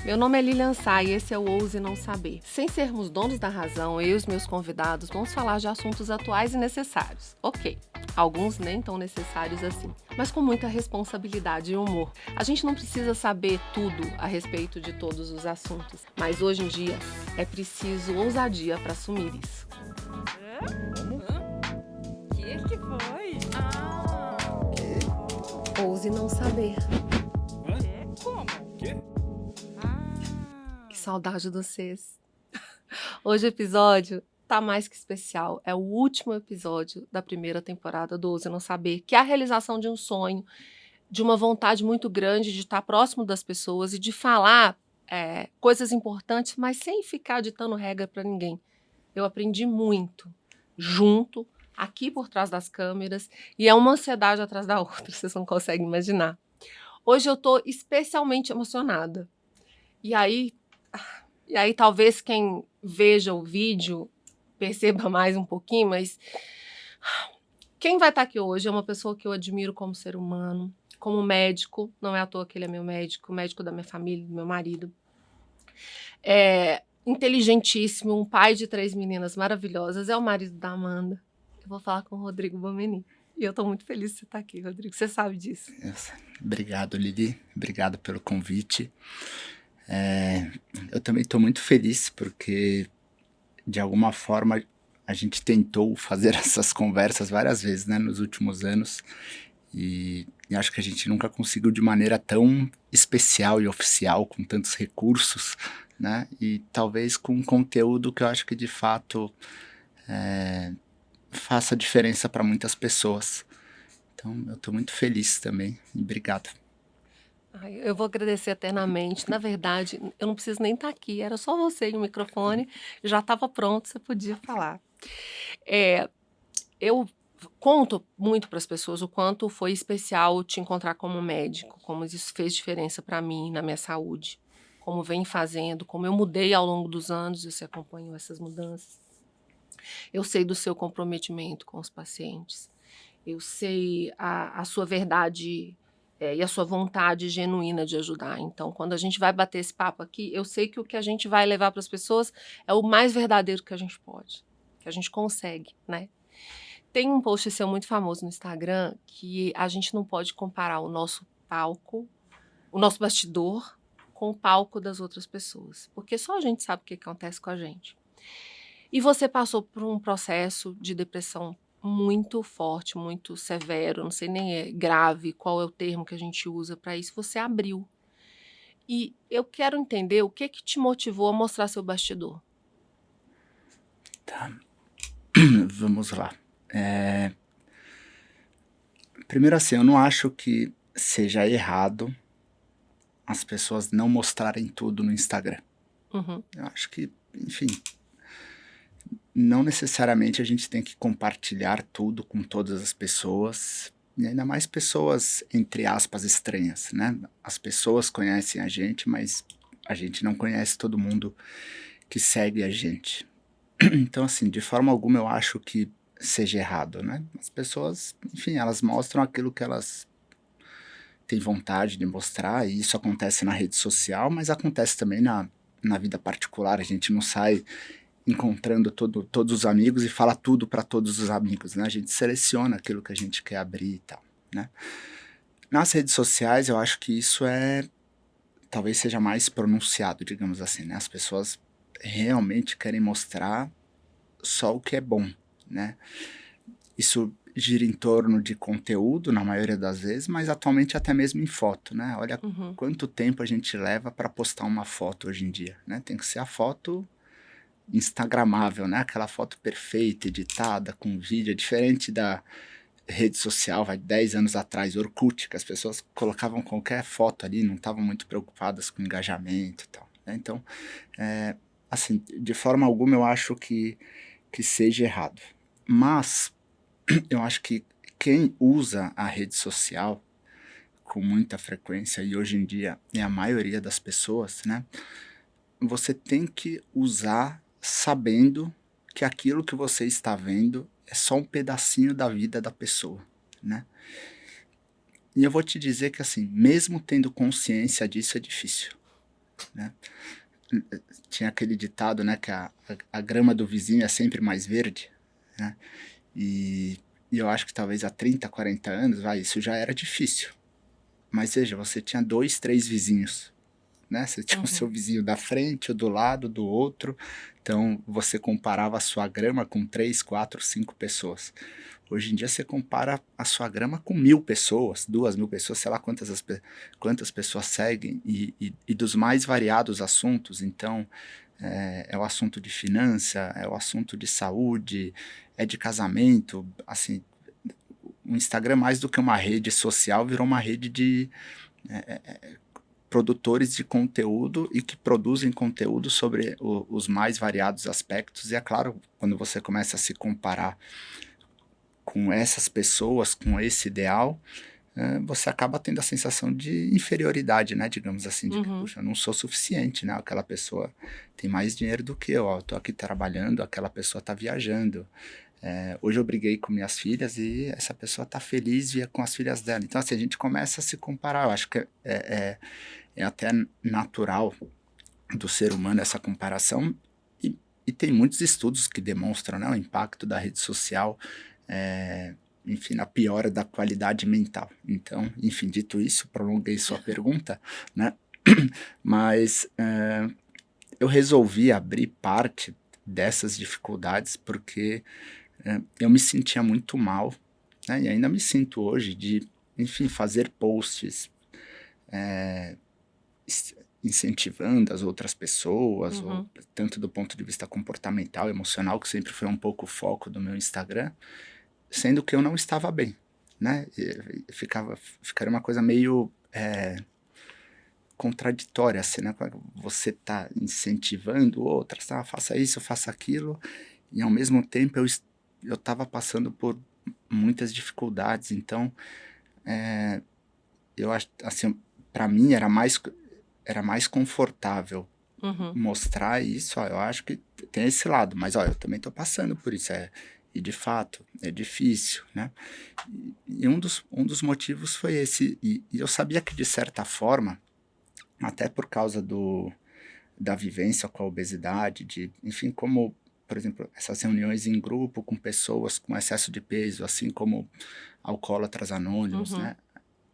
Meu nome é Lilian Sá e esse é o Ouse Não Saber. Sem sermos donos da razão, eu e os meus convidados vamos falar de assuntos atuais e necessários. Ok, alguns nem tão necessários assim, mas com muita responsabilidade e humor. A gente não precisa saber tudo a respeito de todos os assuntos, mas hoje em dia é preciso ousadia para assumir isso. Que foi? Ouse Não Saber. Como? Quê? Que saudade de vocês. Hoje o episódio tá mais que especial. É o último episódio da primeira temporada do Ouse Não Saber, que é a realização de um sonho, de uma vontade muito grande de estar próximo das pessoas e de falar coisas importantes, mas sem ficar ditando regra para ninguém. Eu aprendi muito junto, aqui por trás das câmeras, e é uma ansiedade atrás da outra, vocês não conseguem imaginar. Hoje eu estou especialmente emocionada. E aí talvez quem veja o vídeo perceba mais um pouquinho, mas quem vai estar aqui hoje é uma pessoa que eu admiro como ser humano, como médico, não é à toa que ele é meu médico, médico da minha família, do meu marido. É inteligentíssimo, um pai de 3 meninas maravilhosas, é o marido da Amanda. Eu vou falar com o Rodrigo Bomeni. E eu estou muito feliz de você estar aqui, Rodrigo, você sabe disso. Obrigado, Lili. Obrigado pelo convite. Eu também estou muito feliz porque, de alguma forma, a gente tentou fazer essas conversas várias vezes, né, nos últimos anos. E acho que a gente nunca conseguiu de maneira tão especial e oficial, com tantos recursos, né? E talvez com um conteúdo que eu acho que, de fato, faça diferença para muitas pessoas. Então, eu estou muito feliz também. E obrigado. Ai, eu vou agradecer eternamente. Na verdade, eu não preciso nem estar aqui. Era só você e o microfone. Já estava pronto, você podia falar. Eu conto muito para as pessoas o quanto foi especial te encontrar como médico, como isso fez diferença para mim, na minha saúde, como vem fazendo, como eu mudei ao longo dos anos, você acompanhou essas mudanças. Eu sei do seu comprometimento com os pacientes. Eu sei a sua verdade e a sua vontade genuína de ajudar. Então, quando a gente vai bater esse papo aqui, eu sei que o que a gente vai levar para as pessoas é o mais verdadeiro que a gente pode, que a gente consegue, né? Tem um post seu muito famoso no Instagram que a gente não pode comparar o nosso palco, o nosso bastidor, com o palco das outras pessoas, porque só a gente sabe o que acontece com a gente. E você passou por um processo de depressão muito forte, muito severo, não sei nem grave, qual é o termo que a gente usa para isso, você abriu. E eu quero entender o que te motivou a mostrar seu bastidor. Tá. Vamos lá. Primeiro assim, eu não acho que seja errado as pessoas não mostrarem tudo no Instagram. Uhum. Eu acho que, enfim, não necessariamente a gente tem que compartilhar tudo com todas as pessoas, e ainda mais pessoas, entre aspas, estranhas, né? As pessoas conhecem a gente, mas a gente não conhece todo mundo que segue a gente. Então, assim, de forma alguma eu acho que seja errado, né? As pessoas, enfim, elas mostram aquilo que elas têm vontade de mostrar, e isso acontece na rede social, mas acontece também na vida particular. A gente não sai encontrando todos os amigos e fala tudo para todos os amigos, né? A gente seleciona aquilo que a gente quer abrir e tal, né? Nas redes sociais, eu acho que isso talvez seja mais pronunciado, digamos assim, né? As pessoas realmente querem mostrar só o que é bom, né? Isso gira em torno de conteúdo, na maioria das vezes, mas atualmente até mesmo em foto, né? Olha quanto tempo a gente leva para postar uma foto hoje em dia, né? Tem que ser a foto instagramável, né? Aquela foto perfeita, editada, com vídeo, diferente da rede social, vai 10 anos atrás, Orkut, que as pessoas colocavam qualquer foto ali, não estavam muito preocupadas com engajamento e tal, né? Então, assim, de forma alguma eu acho que seja errado. Mas eu acho que quem usa a rede social com muita frequência, e hoje em dia é a maioria das pessoas, né? Você tem que usar sabendo que aquilo que você está vendo é só um pedacinho da vida da pessoa, né? E eu vou te dizer que, assim, mesmo tendo consciência disso, é difícil, né? Tinha aquele ditado, né, que a grama do vizinho é sempre mais verde, né? E eu acho que talvez há 30, 40 anos, isso já era difícil. Mas veja, você tinha 2, 3 vizinhos, né? Você tinha o seu vizinho da frente, o do lado, do outro. Então, você comparava a sua grama com 3, 4, 5 pessoas. Hoje em dia, você compara a sua grama com 1.000 pessoas, 2.000 pessoas, sei lá quantas pessoas seguem, e dos mais variados assuntos. Então, é o assunto de finança, é o assunto de saúde, é de casamento. Assim, o Instagram, mais do que uma rede social, virou uma rede de produtores de conteúdo e que produzem conteúdo sobre os mais variados aspectos. E é claro, quando você começa a se comparar com essas pessoas, com esse ideal, você acaba tendo a sensação de inferioridade, né? Digamos assim, de que, puxa, eu não sou suficiente, né? Aquela pessoa tem mais dinheiro do que eu, tô aqui trabalhando, aquela pessoa tá viajando. Hoje eu briguei com minhas filhas e essa pessoa tá feliz com as filhas dela. Então, assim, a gente começa a se comparar. Eu acho que é até natural do ser humano essa comparação, e tem muitos estudos que demonstram, né, o impacto da rede social, enfim, na piora da qualidade mental. Então, enfim, dito isso, prolonguei sua pergunta, né? Mas eu resolvi abrir parte dessas dificuldades porque eu me sentia muito mal, né? E ainda me sinto hoje de, enfim, fazer posts incentivando as outras pessoas, ou tanto do ponto de vista comportamental, emocional, que sempre foi um pouco o foco do meu Instagram, sendo que eu não estava bem, né? Ficaria uma coisa meio contraditória, assim, né? Você tá incentivando outras, tá? Faça isso, faça aquilo, e ao mesmo tempo eu estava passando por muitas dificuldades. Então, eu acho, assim, para mim era mais confortável mostrar isso. Eu acho que tem esse lado, mas eu também estou passando por isso, e de fato é difícil, né? E um dos motivos foi esse, e eu sabia que de certa forma, até por causa da vivência com a obesidade, enfim, como, por exemplo, essas reuniões em grupo com pessoas com excesso de peso, assim como alcoólatras anônimos, né?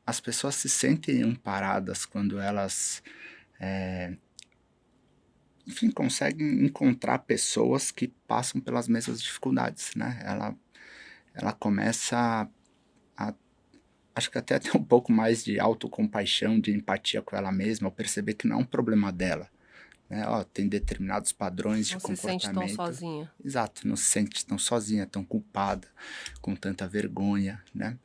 As pessoas se sentem amparadas quando elas, enfim, conseguem encontrar pessoas que passam pelas mesmas dificuldades, né? Ela começa acho que até ter um pouco mais de autocompaixão, de empatia com ela mesma, ao perceber que não é um problema dela, né? Tem determinados padrões de comportamento. Não se sente tão sozinha. Exato, não se sente tão sozinha, tão culpada, com tanta vergonha, né?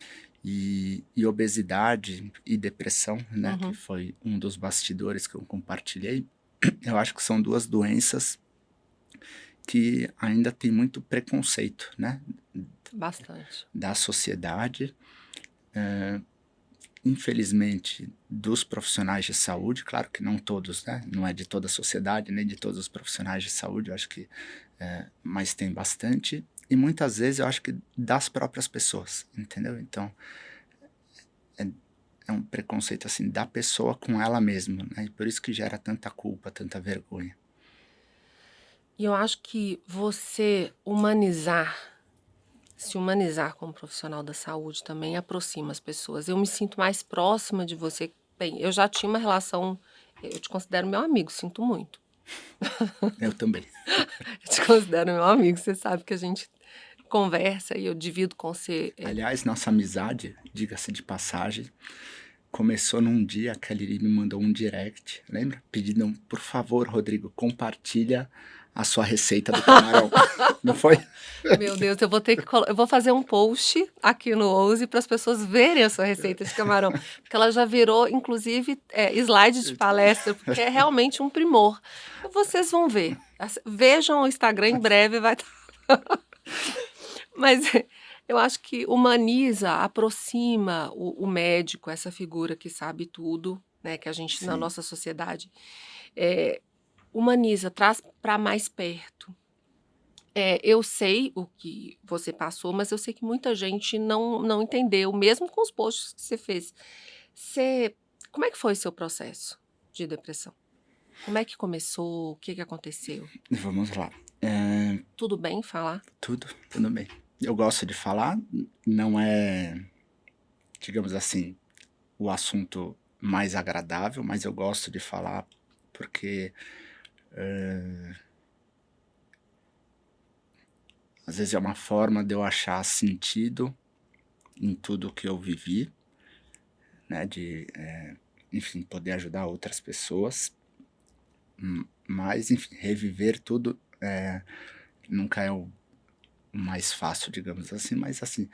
E obesidade e depressão, né? Que foi um dos bastidores que eu compartilhei. Eu acho que são duas doenças que ainda tem muito preconceito, né? Bastante. Da sociedade, infelizmente, dos profissionais de saúde, claro que não todos, né? Não é de toda a sociedade, nem de todos os profissionais de saúde, eu acho que, mas tem bastante, e muitas vezes eu acho que das próprias pessoas, entendeu? Então, é um preconceito, assim, da pessoa com ela mesma, né? E por isso que gera tanta culpa, tanta vergonha. E eu acho que você se humanizar como profissional da saúde também aproxima as pessoas. Eu me sinto mais próxima de você. Bem, eu já tinha uma relação, eu te considero meu amigo, sinto muito. Eu também. Eu te considero meu amigo, você sabe que a gente conversa e eu divido com você. Aliás, nossa amizade, diga-se de passagem, começou num dia que a Lili me mandou um direct, lembra? Pedindo, por favor, Rodrigo, compartilha a sua receita do camarão. Não foi? Meu Deus, eu vou fazer um post aqui no Ouse para as pessoas verem a sua receita de camarão, porque ela já virou, inclusive, slide de palestra, porque é realmente um primor. E vocês vão ver. Vejam o Instagram, em breve vai estar. Mas eu acho que humaniza, aproxima o médico, essa figura que sabe tudo, né, que a gente, na nossa sociedade, humaniza, traz para mais perto. Eu sei o que você passou, mas eu sei que muita gente não entendeu, mesmo com os posts que você fez. Como é que foi o seu processo de depressão? Como é que começou? O que que aconteceu? Vamos lá. Tudo bem falar? Tudo bem. Eu gosto de falar, não é, digamos assim, o assunto mais agradável, mas eu gosto de falar porque às vezes é uma forma de eu achar sentido em tudo que eu vivi, né? Enfim, poder ajudar outras pessoas. Mas, enfim, reviver tudo nunca é o mais fácil, digamos assim, mas assim,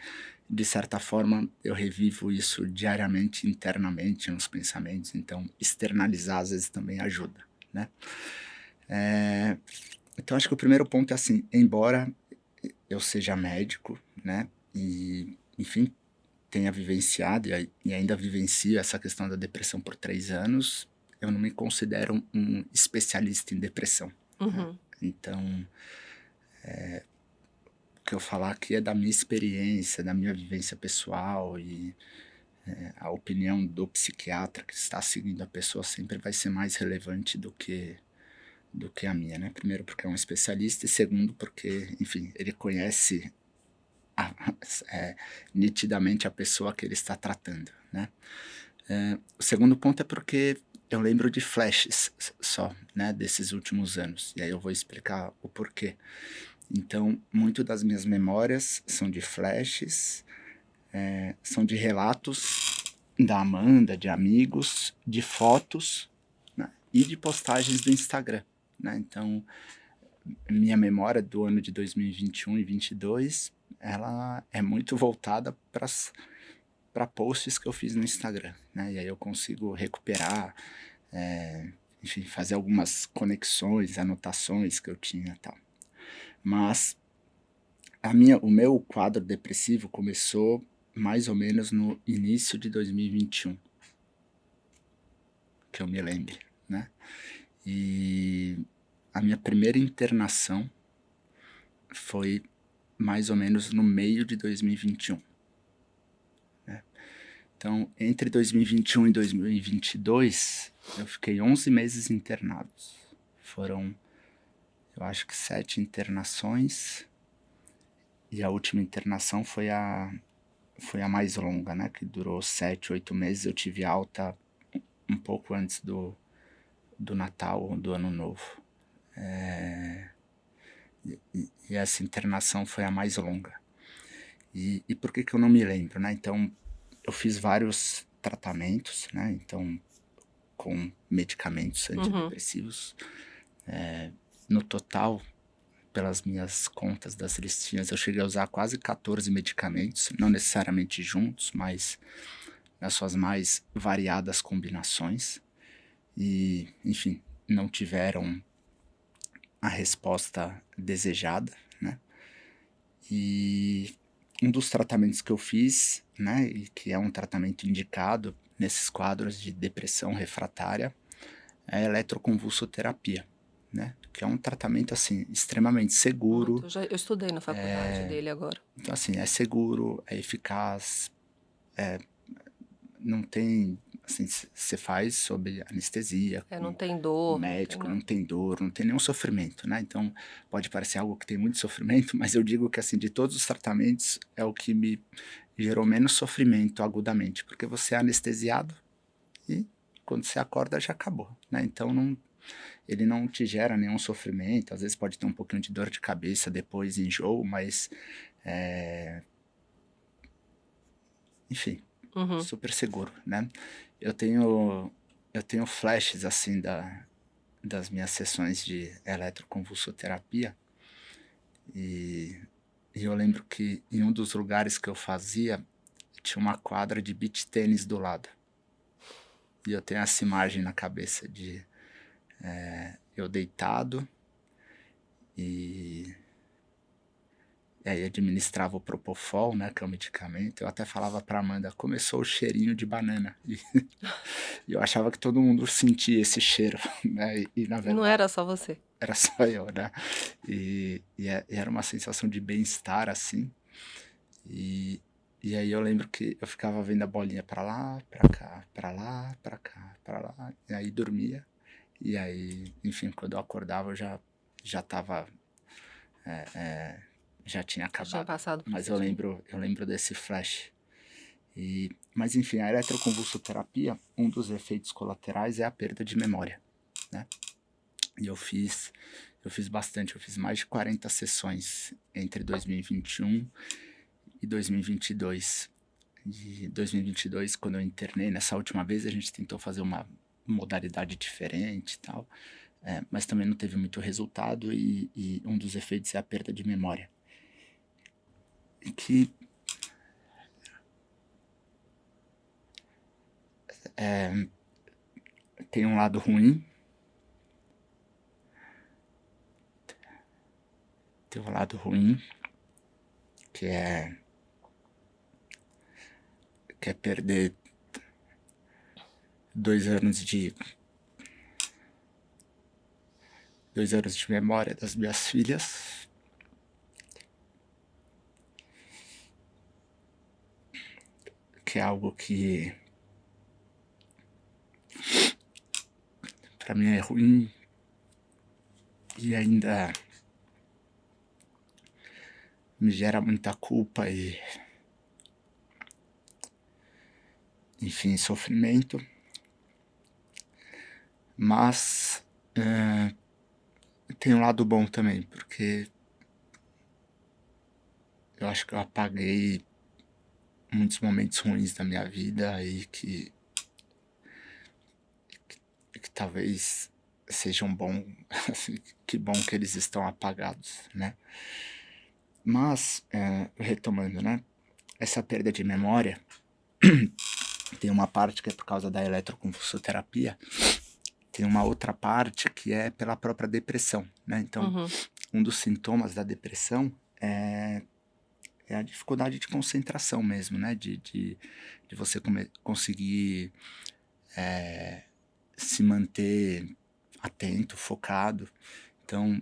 de certa forma eu revivo isso diariamente, internamente, nos pensamentos, então externalizar às vezes também ajuda, né? Então acho que o primeiro ponto é assim, embora eu seja médico, né, e enfim, tenha vivenciado e ainda vivencio essa questão da depressão por 3 anos, eu não me considero um especialista em depressão. Uhum. Então, o que eu falar aqui é da minha experiência, da minha vivência pessoal e a opinião do psiquiatra que está seguindo a pessoa sempre vai ser mais relevante do que a minha, né? Primeiro porque é um especialista e segundo porque, enfim, ele conhece a- é, nitidamente a pessoa que ele está tratando, né? O segundo ponto é porque eu lembro de flashes só, né, desses últimos anos. E aí eu vou explicar o porquê. Então, muito das minhas memórias são de flashes, são de relatos da Amanda, de amigos, de fotos, né, e de postagens do Instagram, né? Então, minha memória do ano de 2021 e 2022, ela é muito voltada para posts que eu fiz no Instagram, né? E aí eu consigo recuperar, enfim, fazer algumas conexões, anotações que eu tinha e tal. Mas o meu quadro depressivo começou mais ou menos no início de 2021, que eu me lembre, né? E a minha primeira internação foi mais ou menos no meio de 2021. Né? Então, entre 2021 e 2022, eu fiquei 11 meses internados. Foram, eu acho que 7 internações. E a última internação foi a mais longa, né? Que durou 7, 8 meses. Eu tive alta um pouco antes do Natal ou do Ano Novo. E essa internação foi a mais longa. E por que eu não me lembro, né? Então, eu fiz vários tratamentos, né? Então, com medicamentos antidepressivos. No total, pelas minhas contas das listinhas, eu cheguei a usar quase 14 medicamentos, não necessariamente juntos, mas nas suas mais variadas combinações. E, enfim, não tiveram a resposta desejada, né? E um dos tratamentos que eu fiz, né, e que é um tratamento indicado nesses quadros de depressão refratária, é a eletroconvulsoterapia, né? Que é um tratamento assim extremamente seguro. Eu estudei na faculdade dele agora. Então assim, é seguro, é eficaz, não tem assim, você faz sob anestesia, Não com tem o dor, não tem médico, nada. não tem dor, não tem nenhum sofrimento, né? Então pode parecer algo que tem muito sofrimento, mas eu digo que assim, de todos os tratamentos é o que me gerou menos sofrimento agudamente, porque você é anestesiado e quando você acorda já acabou, né? Então ele não te gera nenhum sofrimento, às vezes pode ter um pouquinho de dor de cabeça depois, enjoo, mas enfim, Uhum. super seguro, né? Eu tenho flashes assim das minhas sessões de eletroconvulsoterapia e eu lembro que em um dos lugares que eu fazia tinha uma quadra de beach tênis do lado. E eu tenho essa imagem na cabeça de eu deitado e aí administrava o Propofol, né, que é o medicamento. Eu até falava pra Amanda, começou o cheirinho de banana. E eu achava que todo mundo sentia esse cheiro, né? E na E não verdade era só você. era só eu, né? E era uma sensação de bem-estar, assim. E aí eu lembro que eu ficava vendo a bolinha pra lá, pra cá, pra lá, pra cá, pra lá. E aí dormia. E aí, enfim, quando eu acordava, já tava, já tinha Já tinha acabado. passado por Mas esse eu dia. lembro desse flash. Mas enfim, a eletroconvulsoterapia, um dos efeitos colaterais é a perda de memória, né? E eu fiz bastante, eu fiz mais de 40 sessões entre 2021 e 2022. De 2022, quando eu internei, nessa última vez a gente tentou fazer uma modalidade diferente e tal, mas também não teve muito resultado e um dos efeitos é a perda de memória. E que tem um lado ruim, que é perder 2 anos de memória das minhas filhas. Que é algo que pra mim é ruim e ainda me gera muita culpa e, enfim, sofrimento. Mas tem um lado bom também, porque eu acho que eu apaguei muitos momentos ruins da minha vida e que talvez sejam bom, assim, que bom que eles estão apagados, né? Mas, retomando, né? Essa perda de memória tem uma parte que é por causa da eletroconvulsoterapia, tem uma outra parte que é pela própria depressão, né? Então, um dos sintomas da depressão é a dificuldade de concentração mesmo, né? De você conseguir se manter atento, focado. Então,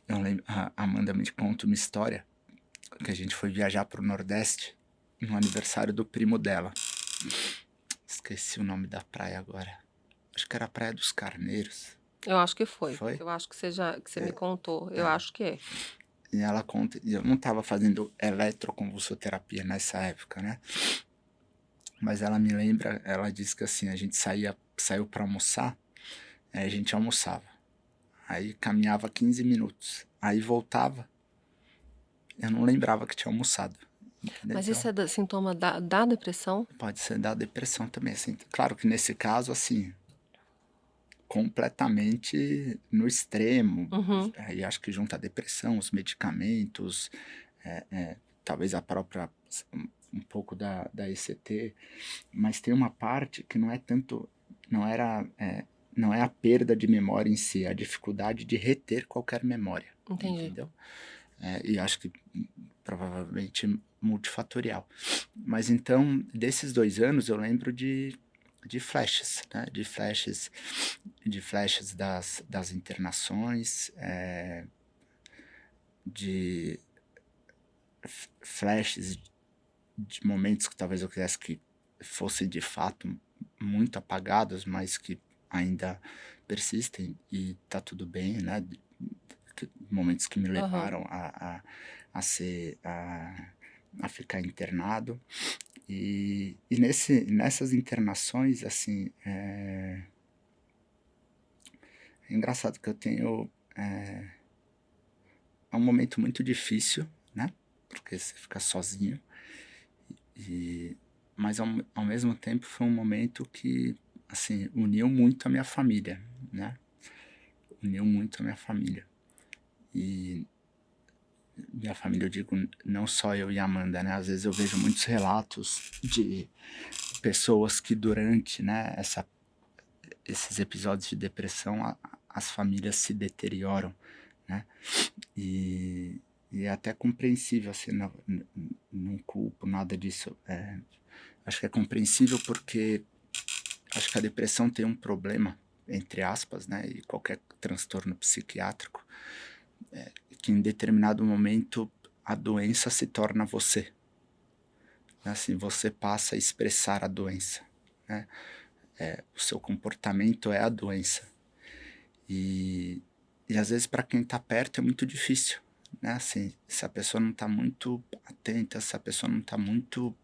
eu lembro, a Amanda me conta uma história que a gente foi viajar para o Nordeste no aniversário do primo dela. Esqueci o nome da praia agora. Acho que era a Praia dos Carneiros. Eu acho que foi. Foi? Eu acho que você me contou. Eu acho que é. E ela conta, e eu não estava fazendo eletroconvulsoterapia nessa época, né? Mas ela me lembra, ela disse que assim, a gente saiu para almoçar, aí a gente almoçava. Aí caminhava 15 minutos. Aí voltava, eu não lembrava que tinha almoçado. Entendeu? Mas Então, isso é sintoma da depressão? pode ser da depressão também, assim. Claro que nesse caso, assim, completamente no extremo. Aí acho que junta a depressão, os medicamentos, talvez a própria, um pouco da ECT, mas tem uma parte que não é tanto, não é a perda de memória em si, é a dificuldade de reter qualquer memória. Entendi. Entendeu? E acho que provavelmente multifatorial. Mas então, desses 2 anos, eu lembro de flashes, né? De flashes das internações, de flashes de momentos que talvez eu quisesse que fossem de fato muito apagados, mas que ainda persistem e tá tudo bem, né? Momentos que me levaram a ficar internado. E nessas internações, assim, é engraçado que eu tenho. É um momento muito difícil, né? Porque você fica sozinho. Mas ao mesmo tempo foi um momento que, assim, uniu muito a minha família, né? Uniu muito a minha família. E minha família, eu digo, não só eu e a Amanda, né? Às vezes eu vejo muitos relatos de pessoas que durante, né, esses episódios de depressão, as famílias se deterioram, né? E é até compreensível, assim, não culpo nada disso. Acho que é compreensível porque acho que a depressão tem um problema, entre aspas, né? E qualquer transtorno psiquiátrico, que em determinado momento a doença se torna você. Assim, você passa a expressar a doença, né? O seu comportamento é a doença. E, e às vezes para quem está perto é muito difícil, né? Assim, se a pessoa não está muito atenta, se a pessoa não está muito,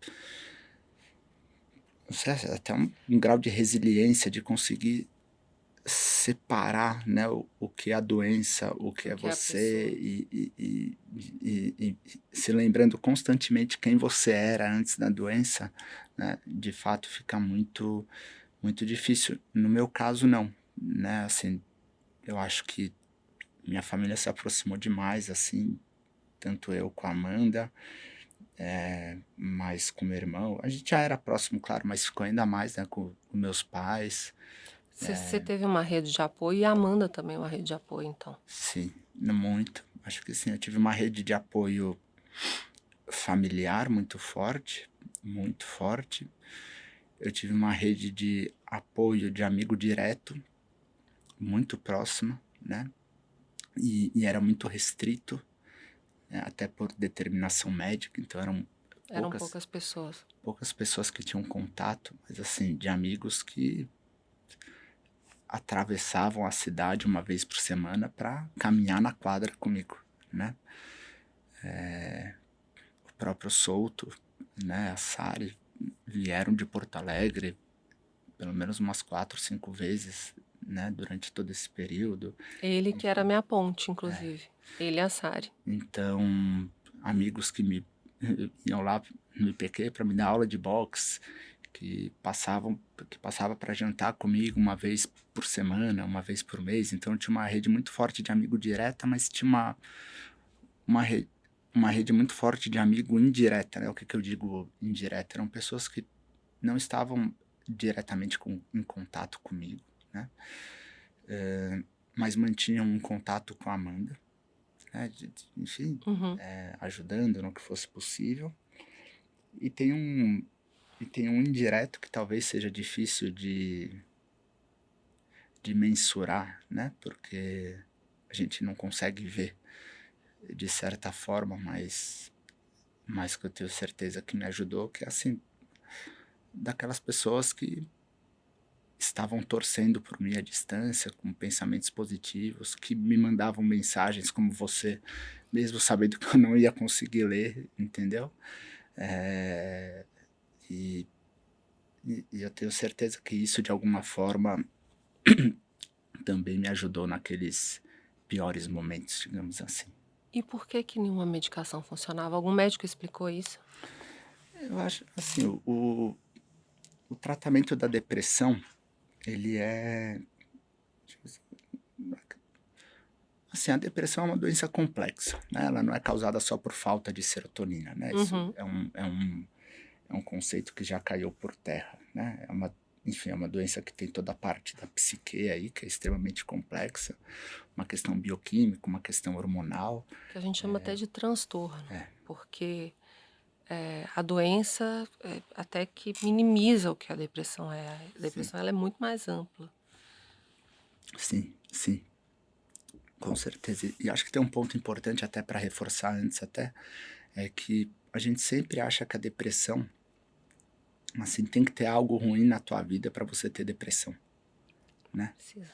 não sei, até um grau de resiliência de conseguir separar, né, o que é a doença, o que O é que é a você, pessoa. e se lembrando constantemente quem você era antes da doença, né, de fato fica muito, muito difícil. No meu caso, não, né, assim, eu acho que minha família se aproximou demais, assim, tanto eu com a Amanda, mas com meu irmão. A gente já era próximo, claro, mas ficou ainda mais, né, com meus pais. Você teve uma rede de apoio e a Amanda também uma rede de apoio, então. Sim, muito. Acho que sim, eu tive uma rede de apoio familiar muito forte, muito forte. Eu tive uma rede de apoio de amigo direto, muito próxima, né? E era muito restrito, né? Até por determinação médica, então eram Eram poucas, poucas pessoas. poucas pessoas que tinham contato, mas assim, de amigos que atravessavam a cidade uma vez por semana para caminhar na quadra comigo, né? O próprio Souto, né, a Sari, vieram de Porto Alegre pelo menos umas 4, 5 vezes, né, durante todo esse período. Ele que era Enfim, minha ponte, inclusive. Ele e a Sari. então, amigos que me iam lá no IPQ para me dar aula de boxe, que passava para jantar comigo uma vez por semana, uma vez por mês. Então, eu tinha uma rede muito forte de amigo direta, mas tinha uma, re, uma rede muito forte de amigo indireta, né? O que eu digo indireta? Eram pessoas que não estavam diretamente em contato comigo, né? Mas mantinham um contato com a Amanda, né? Enfim, Uhum. ajudando no que fosse possível. E tem um indireto que talvez seja difícil de mensurar, né? Porque a gente não consegue ver de certa forma, mas que eu tenho certeza que me ajudou, que é assim, daquelas pessoas que estavam torcendo por mim à distância, com pensamentos positivos, que me mandavam mensagens como você, mesmo sabendo que eu não ia conseguir ler, entendeu? É, e, e eu tenho certeza que isso, de alguma forma, também me ajudou naqueles piores momentos, digamos assim. E por que que nenhuma medicação funcionava? Algum médico explicou isso? Eu acho, assim, o tratamento da depressão, ele é... Assim, a depressão é uma doença complexa, né? Ela não é causada só por falta de serotonina, né? Isso Uhum. é um conceito que já caiu por terra, né? Enfim, é uma doença que tem toda a parte da psique aí, que é extremamente complexa, uma questão bioquímica, uma questão hormonal. Que a gente chama até de transtorno, porque a doença até que minimiza o que a depressão é. A Sim, depressão ela é muito mais ampla. sim, sim, com certeza. E acho que tem um ponto importante até para reforçar antes até, é que a gente sempre acha que a depressão, assim, tem que ter algo ruim na tua vida para você ter depressão, né? Precisa.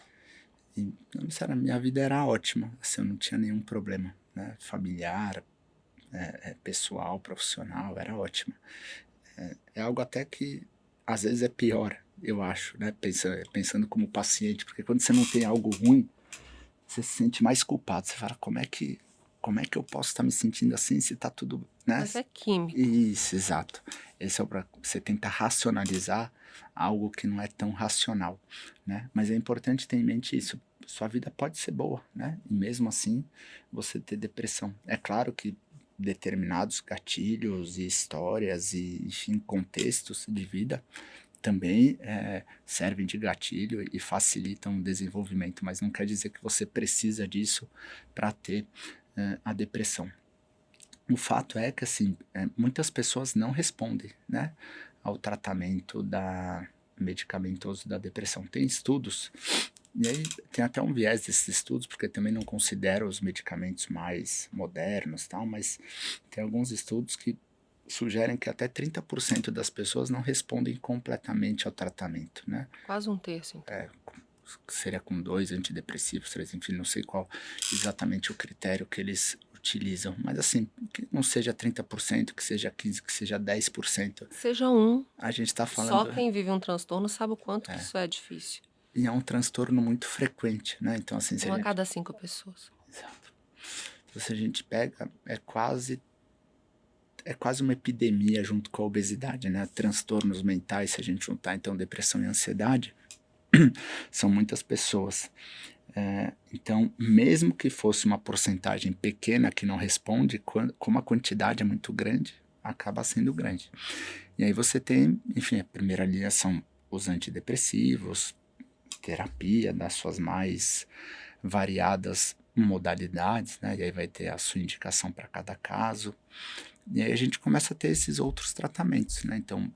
E, a minha vida era ótima, assim, eu não tinha nenhum problema, né? Familiar, pessoal, profissional, era ótima. É algo até que às vezes é pior, eu acho, né? Pensando como paciente, porque quando você não tem algo ruim, você se sente mais culpado. Você fala, como é que eu posso estar me sentindo assim se tá tudo, né? Mas é químico. Isso, exato. Esse é você tenta racionalizar algo que não é tão racional, né? Mas é importante ter em mente isso. Sua vida pode ser boa, né? E mesmo assim, você ter depressão. É claro que determinados gatilhos e histórias e, enfim, contextos de vida também servem de gatilho e facilitam o desenvolvimento, mas não quer dizer que você precisa disso para ter a depressão. O fato é que, assim, muitas pessoas não respondem, né, ao tratamento medicamentoso da depressão. Tem estudos, e aí tem até um viés desses estudos, porque também não considero os medicamentos mais modernos, tal, mas tem alguns estudos que sugerem que até 30% das pessoas não respondem completamente ao tratamento, né? Quase um terço, então. que seria com 2 antidepressivos, 3, enfim, não sei qual exatamente o critério que eles utilizam. Mas assim, que não seja 30%, que seja 15%, que seja 10%. Seja um. A gente está Só falando... quem vive um transtorno sabe o quanto que isso é difícil. E é um transtorno muito frequente, né? Então, assim, se a Uma a gente... cada 5 pessoas. Exato. Então, se a gente pega, é quase uma epidemia junto com a obesidade, né? Transtornos mentais, se a gente juntar, então, depressão e ansiedade, são muitas pessoas. Então, mesmo que fosse uma porcentagem pequena que não responde, como a quantidade é muito grande, acaba sendo grande. E aí você tem, enfim, a primeira linha são os antidepressivos, terapia das suas mais variadas modalidades, né? E aí vai ter a sua indicação para cada caso. E aí a gente começa a ter esses outros tratamentos, né? Então,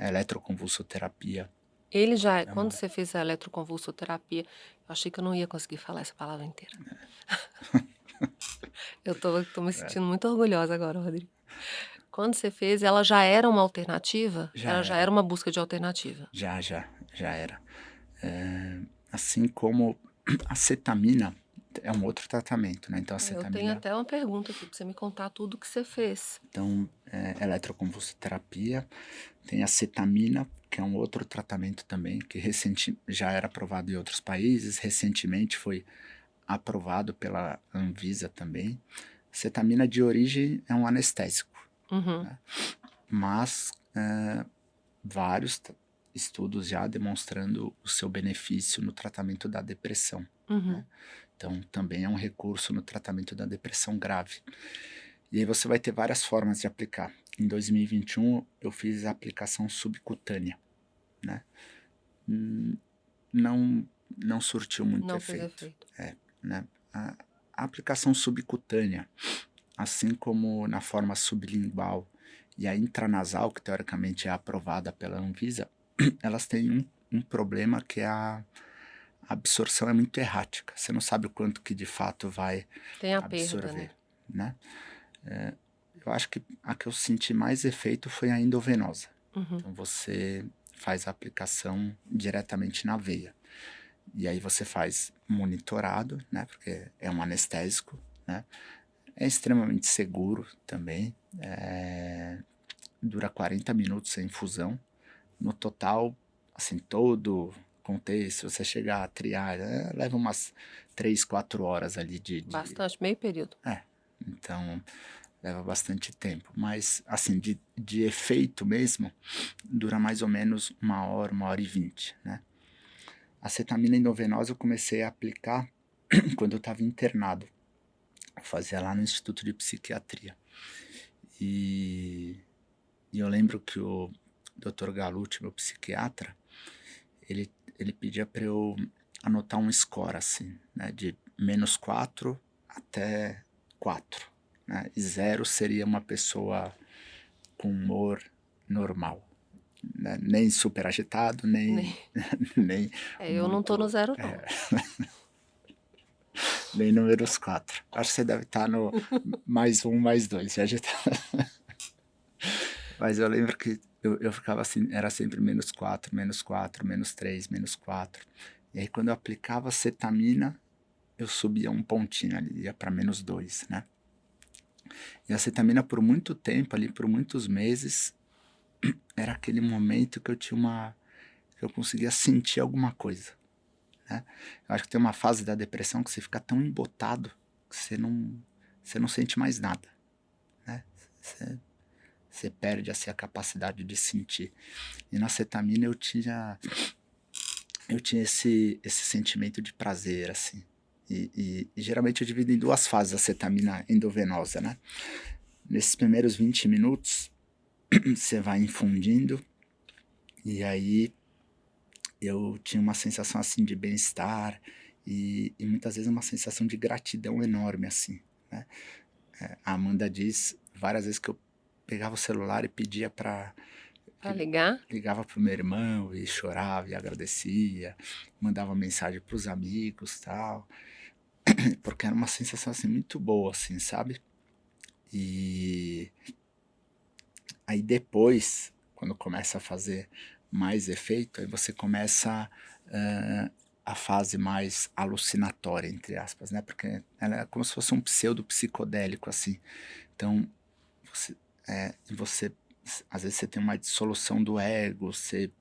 eletroconvulsoterapia. Ele já, quando você fez a eletroconvulsoterapia, eu achei que eu não ia conseguir falar essa palavra inteira. Eu tô me sentindo muito orgulhosa agora, Rodrigo. Quando você fez, ela já era uma alternativa? Ela já era uma busca de alternativa? Já era. Assim como a cetamina é um outro tratamento, né? Então, a Eu tenho cetamina... até uma pergunta aqui para você me contar tudo que você fez. Então, eletroconvulsoterapia, tem a cetamina, que é um outro tratamento também, que já era aprovado em outros países, recentemente foi aprovado pela Anvisa também. Cetamina de origem é um anestésico, né? Mas vários estudos já demonstrando o seu benefício no tratamento da depressão, né? Então, também é um recurso no tratamento da depressão grave. E aí você vai ter várias formas de aplicar. Em 2021, eu fiz a aplicação subcutânea, né? Não surtiu muito efeito. Né? A aplicação subcutânea, assim como na forma sublingual e a intranasal, que teoricamente é aprovada pela Anvisa, elas têm um problema que é a absorção é muito errática. Você não sabe o quanto que de fato vai absorver, né? Eu acho que a que eu senti mais efeito foi a endovenosa. Então você faz a aplicação diretamente na veia. E aí você faz monitorado, né? Porque é um anestésico, né? É extremamente seguro também. Dura 40 minutos a infusão. No total, assim, todo contexto, você chegar a triar, leva umas 3, 4 horas ali Bastante, meio período. Então, leva bastante tempo. Mas, assim, de efeito mesmo, dura mais ou menos 1 hora e 20, né? A cetamina endovenosa eu comecei a aplicar quando eu estava internado. Eu fazia lá no Instituto de Psiquiatria. E eu lembro que o Dr. Galucci, meu psiquiatra, ele pedia para eu anotar um score, assim, né, de -4 até 4. Né, e 0 seria uma pessoa com humor normal. Né, nem super agitado, nem eu não tô no 0, não. Nem números 4. Acho que você deve estar no +1, +2, se agitado. Mas eu lembro que eu ficava assim, era sempre -4, -4, -3, -4. E aí quando eu aplicava cetamina, eu subia um pontinho ali, ia para -2, né? E a cetamina por muito tempo ali, por muitos meses, era aquele momento que que eu conseguia sentir alguma coisa, né? Eu acho que tem uma fase da depressão que você fica tão embotado que você não sente mais nada, né? Você perde assim, a capacidade de sentir. E na cetamina eu tinha esse sentimento de prazer, assim. E geralmente eu divido em 2 fases a cetamina endovenosa, né? Nesses primeiros 20 minutos, você vai infundindo, e aí eu tinha uma sensação assim de bem-estar e muitas vezes uma sensação de gratidão enorme, assim, né? A Amanda diz várias vezes que eu pegava o celular e pedia para ligar? Ligava pro meu irmão e chorava e agradecia, mandava mensagem pros amigos, tal, porque era uma sensação assim muito boa, assim, sabe? E aí depois, quando começa a fazer mais efeito, aí você começa a fase mais alucinatória, entre aspas, né? Porque ela é como se fosse um pseudo-psicodélico, assim. Então, você às vezes você tem uma dissolução do ego, você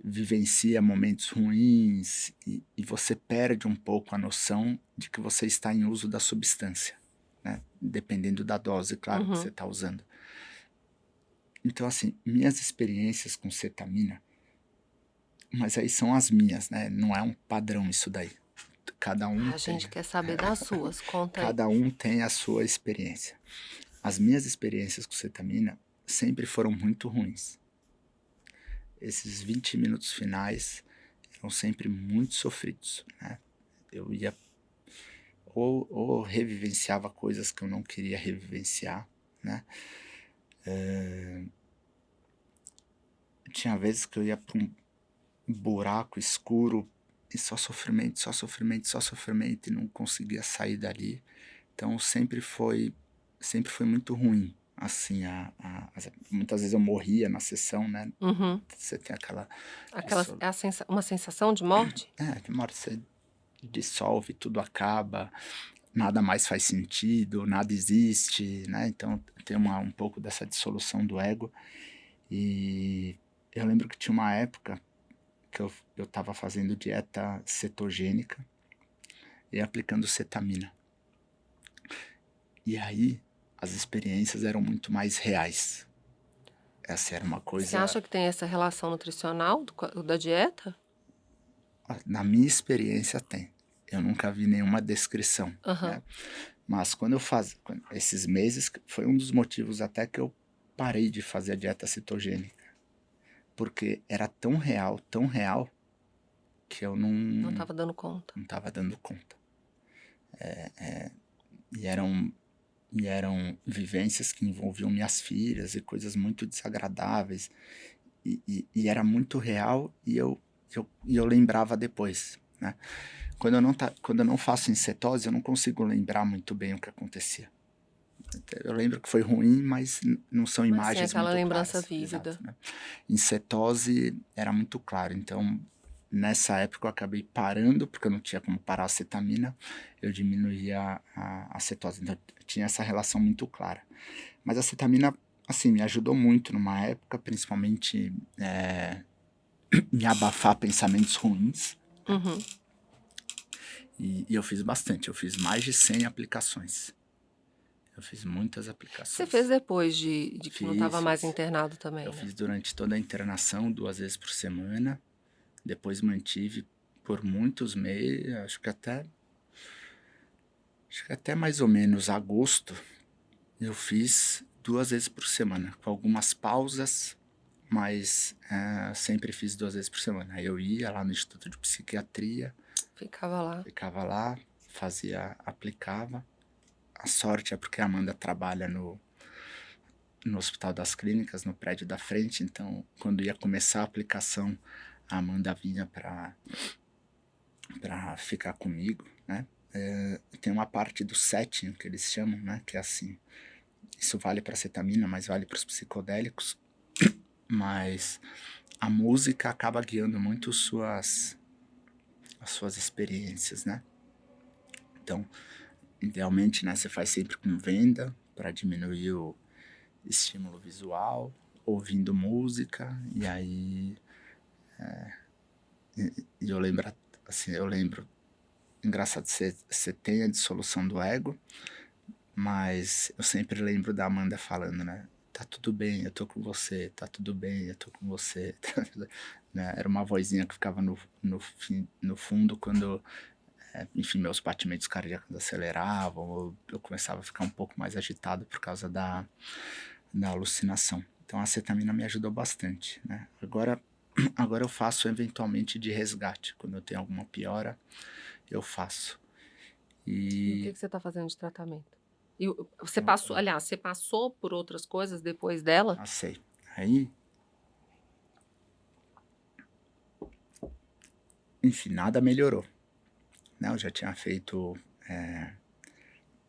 vivencia momentos ruins e você perde um pouco a noção de que você está em uso da substância, né? Dependendo da dose, claro, que você está usando. Então, assim, minhas experiências com cetamina, mas aí são as minhas, né? Não é um padrão isso daí. Cada um A tem. gente quer saber das suas, conta aí. Cada um tem a sua experiência. As minhas experiências com cetamina sempre foram muito ruins. Esses 20 minutos finais eram sempre muito sofridos, né? Eu ia ou revivenciava coisas que eu não queria revivenciar, né? Tinha vezes que eu ia para um buraco escuro e só sofrimento, só sofrimento, só sofrimento e não conseguia sair dali. Então sempre foi muito ruim. Assim, muitas vezes eu morria na sessão, né? Você tem aquela Uma sensação de morte? de uma hora você dissolve, tudo acaba, nada mais faz sentido, nada existe, né? Então tem um pouco dessa dissolução do ego. E eu lembro que tinha uma época que eu estava fazendo dieta cetogênica e aplicando cetamina. E aí as experiências eram muito mais reais. Essa era uma Você coisa, acha que tem essa relação nutricional da dieta? na minha experiência tem. Eu nunca vi nenhuma descrição, né? Mas quando eu esses meses, foi um dos motivos até que eu parei de fazer a dieta cetogênica. Porque era tão real, que eu Não estava dando conta. não estava dando conta. E eram vivências que envolviam minhas filhas e coisas muito desagradáveis. E era muito real e eu lembrava depois, né? Quando eu não faço em cetose, eu não consigo lembrar muito bem o que acontecia. Eu lembro que foi ruim, mas não são Mas sim, imagens aquela muito lembrança claras. vívida. Exato, né? Em cetose era muito claro. Então, nessa época eu acabei parando, porque eu não tinha como parar a cetamina, eu diminuía a cetose. Então, tinha essa relação muito clara. Mas a cetamina, assim, me ajudou muito numa época, principalmente me abafar pensamentos ruins. E eu fiz bastante, eu fiz mais de 100 aplicações. Eu fiz muitas aplicações. Você fez depois de que não estava mais internado também, Eu né? fiz durante toda a internação, 2 vezes por semana. Depois mantive por muitos meses, acho que até mais ou menos agosto, eu fiz 2 vezes por semana, com algumas pausas, mas sempre fiz 2 vezes por semana. Aí eu ia lá no Instituto de Psiquiatria, Ficava lá. aplicava. A sorte é porque a Amanda trabalha no Hospital das Clínicas, no prédio da frente, então quando ia começar a aplicação, a Amanda vinha para ficar comigo, né? Tem uma parte do setting que eles chamam, né? Que é assim, isso vale para cetamina, mas vale para os psicodélicos, mas a música acaba guiando muito as suas experiências, né? Então, idealmente, né, você faz sempre com venda para diminuir o estímulo visual, ouvindo música, e aí e eu lembro, assim, engraçado, você tem a dissolução do ego, mas eu sempre lembro da Amanda falando, né? Tá tudo bem, eu tô com você, tá tudo bem, eu tô com você. Né? Era uma vozinha que ficava no fundo quando, enfim, meus batimentos cardíacos aceleravam, eu começava a ficar um pouco mais agitado por causa da alucinação. Então a cetamina me ajudou bastante, né? Agora eu faço eventualmente de resgate. Quando eu tenho alguma piora, eu faço. E o que você está fazendo de tratamento? E você passou, aliás, você passou por outras coisas depois dela? Passei. Aí, enfim, nada melhorou. Né? Eu já tinha feito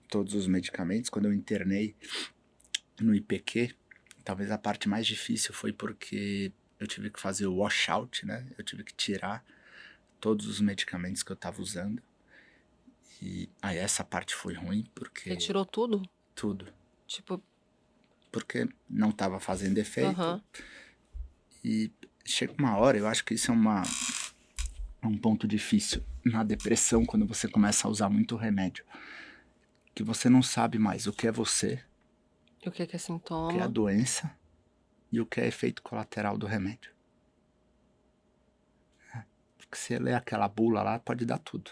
todos os medicamentos. Quando eu internei no IPQ, talvez a parte mais difícil foi porque eu tive que fazer o washout, né? Eu tive que tirar todos os medicamentos que eu estava usando. E aí essa parte foi ruim, porque Retirou tudo? tudo. Tipo, Porque não estava fazendo efeito. aham. E chega uma hora, eu acho que isso é um ponto difícil na depressão, quando você começa a usar muito remédio. Que você não sabe mais o que é você, E o que que é o que é a sintoma? doença e o que é efeito colateral do remédio. Porque se lê aquela bula lá, pode dar tudo,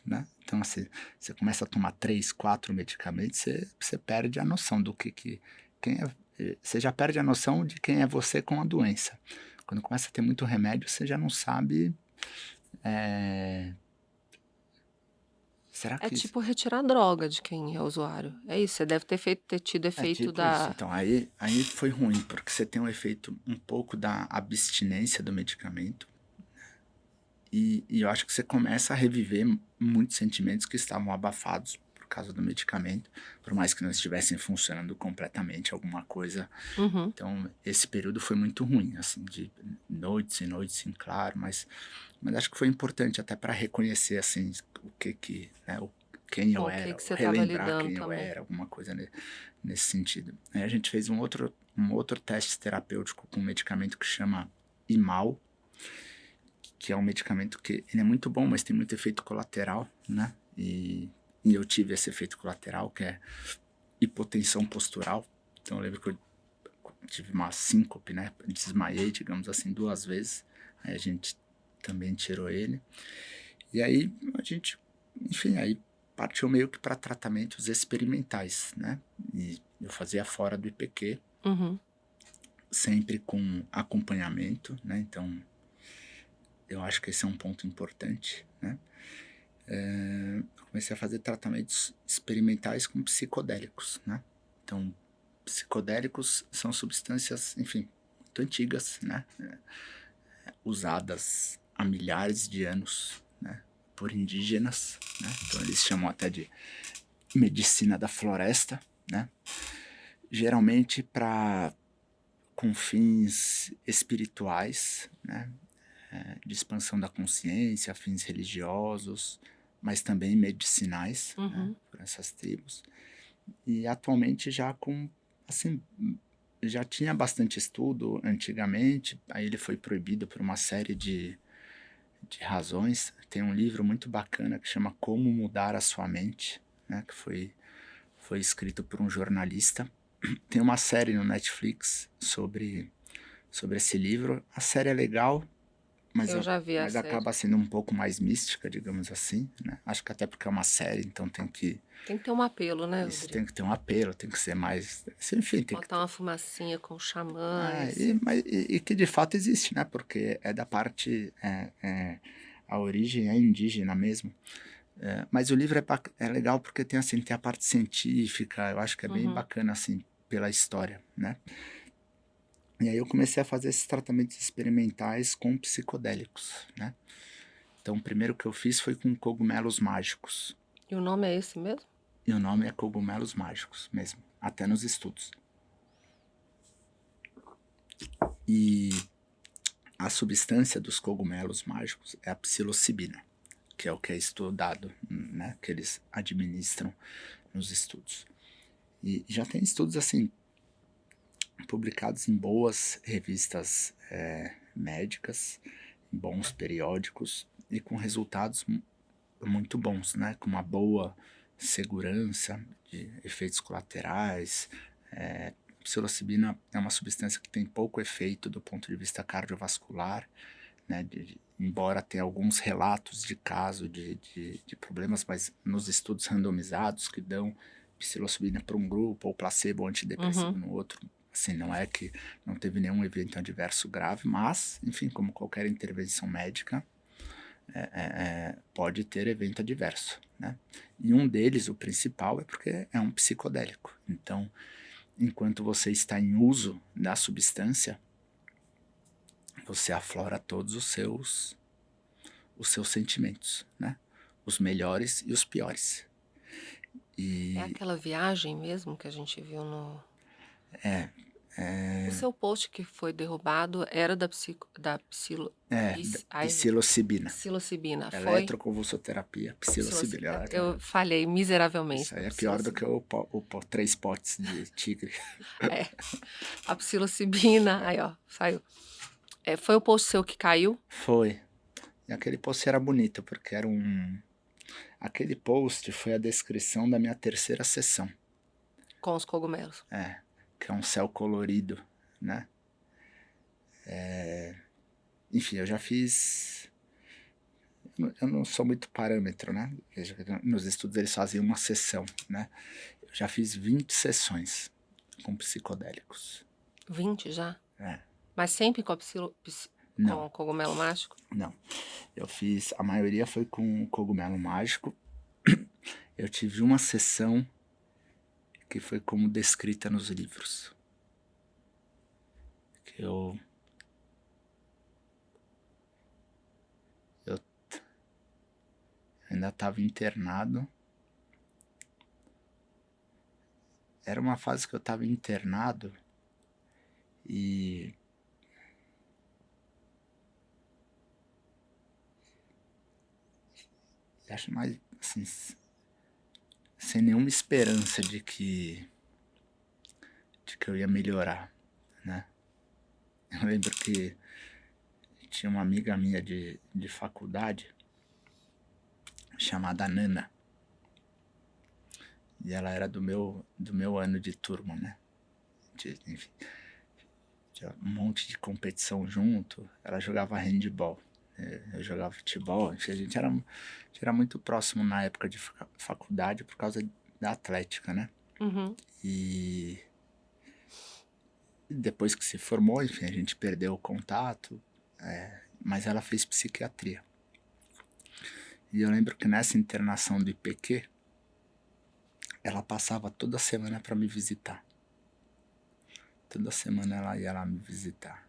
né? Então, assim, você começa a tomar 3, 4 medicamentos, você perde a noção do quem é, você já perde a noção de quem é você com a doença. Quando começa a ter muito remédio, você já não sabe, será É que tipo retirar droga de quem é usuário. É isso, você deve ter tido efeito tipo isso. da... Então, aí foi ruim, porque você tem um efeito um pouco da abstinência do medicamento. E eu acho que você começa a reviver muitos sentimentos que estavam abafados por causa do medicamento, por mais que não estivessem funcionando completamente, alguma coisa. Uhum. Então, esse período foi muito ruim, assim, de noites e noites em claro, mas acho que foi importante até para reconhecer, assim, o que né, quem Com eu o que era, que você tava relembrar lidando quem eu também. era, alguma coisa nesse sentido. Aí a gente fez um outro teste terapêutico com um medicamento que chama Imal, que é um medicamento que ele é muito bom, mas tem muito efeito colateral, né? E eu tive esse efeito colateral, que é hipotensão postural. Então eu lembro que eu tive uma síncope, né? Desmaiei, digamos assim, 2 vezes. Aí a gente também tirou ele. E aí a gente, enfim, aí partiu meio que para tratamentos experimentais, né? E eu fazia fora do IPQ, Uhum. sempre com acompanhamento, né? Então eu acho que esse é um ponto importante, né? Comecei a fazer tratamentos experimentais com psicodélicos, né? Então, psicodélicos são substâncias, enfim, muito antigas, né? Usadas há milhares de anos, né? Por indígenas, né? Então eles chamam até de medicina da floresta, né? Geralmente com fins espirituais, né? De expansão da consciência, fins religiosos, mas também medicinais, né, Uhum. por essas tribos. E atualmente já assim, já tinha bastante estudo antigamente, aí ele foi proibido por uma série de razões. Tem um livro muito bacana que chama Como Mudar a Sua Mente, né, que foi escrito por um jornalista. Tem uma série no Netflix sobre esse livro. A série é legal, Eu já vi a mas série. acaba sendo um pouco mais mística, digamos assim, né? Acho que até porque é uma série, então tem que Tem um apelo, né, isso Rodrigo? tem que ter um apelo, tem que ser mais, enfim, tem que Botar uma fumacinha com xamãs. e que de fato existe, né? Porque é da parte a origem é indígena mesmo. Mas o livro é legal porque tem assim, tem a parte científica, eu acho que é bem Uhum. bacana assim pela história, né? E aí eu comecei a fazer esses tratamentos experimentais com psicodélicos, né? Então, o primeiro que eu fiz foi com cogumelos mágicos. E o nome é esse mesmo? E o nome é cogumelos mágicos mesmo, até nos estudos. E a substância dos cogumelos mágicos é a psilocibina, que é o que é estudado, né? Que eles administram nos estudos. E já tem estudos assim, publicados em boas revistas médicas, em bons periódicos e com resultados muito bons, né? Com uma boa segurança de efeitos colaterais. Psilocibina é uma substância que tem pouco efeito do ponto de vista cardiovascular, né? Embora tenha alguns relatos de caso de problemas, mas nos estudos randomizados que dão psilocibina para um grupo ou placebo antidepressivo no outro, assim, não é que não teve nenhum evento adverso grave, mas, enfim, como qualquer intervenção médica, pode ter evento adverso, né? E um deles, o principal, é porque é um psicodélico. Então, enquanto você está em uso da substância, você aflora todos os seus sentimentos, né? Os melhores e os piores. É E aquela viagem mesmo que a gente viu no... O seu post que foi derrubado era da psilo, Psilocibina. psilocibina, foi? Eletroconvulsoterapia, psilocibina. Eu falhei miseravelmente. Isso aí é pior do que 3 potes de tigre. É, a psilocibina, aí ó, saiu. Foi o post seu que caiu? Foi. E aquele post era bonito, porque era aquele post foi a descrição da minha 3ª sessão. Com os cogumelos. Que é um céu colorido, né? Enfim, eu já fiz... Eu não sou muito parâmetro, né? Veja, nos estudos eles faziam uma sessão, né? Eu já fiz 20 sessões com psicodélicos. 20 já? É. Mas sempre com Não. com cogumelo mágico? Não. Eu fiz... A maioria foi com cogumelo mágico. Eu tive uma sessão que foi como descrita nos livros. Que eu ainda estava internado. Era uma fase que eu estava internado e acho mais assim, sem nenhuma esperança de que eu ia melhorar, né? Eu lembro que tinha uma amiga minha de faculdade chamada Nana. E ela era do meu ano de turma, né? Enfim, tinha um monte de competição junto. Ela jogava handball, eu jogava futebol. Enfim, a gente era muito próximo na época de faculdade por causa da atlética, né? Uhum. E depois que se formou, enfim, a gente perdeu o contato, mas ela fez psiquiatria. E eu lembro que nessa internação do IPQ, ela passava toda semana para me visitar. Toda semana ela ia lá me visitar.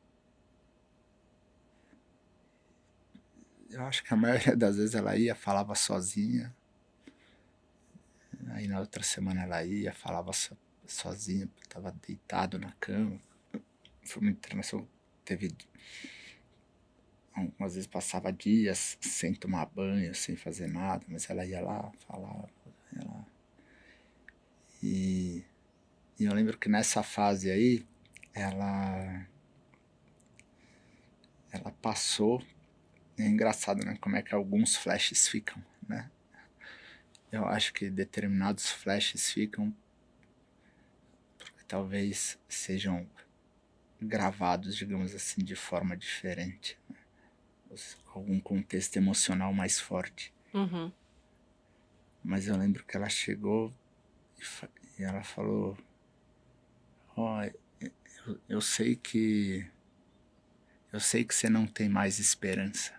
Eu acho que a maioria das vezes ela ia, falava sozinha. Aí na outra semana ela ia, falava sozinha, estava deitado na cama. Foi uma internação, algumas vezes passava dias sem tomar banho, sem fazer nada, mas ela ia lá, falava, ia lá. E eu lembro que nessa fase aí, ela passou. É engraçado, né? Como é que alguns flashes ficam, né? Eu acho que determinados flashes ficam porque talvez sejam gravados, digamos assim, de forma diferente, né? Algum contexto emocional mais forte. Uhum. Mas eu lembro que ela chegou e ela falou: eu sei que você não tem mais esperança.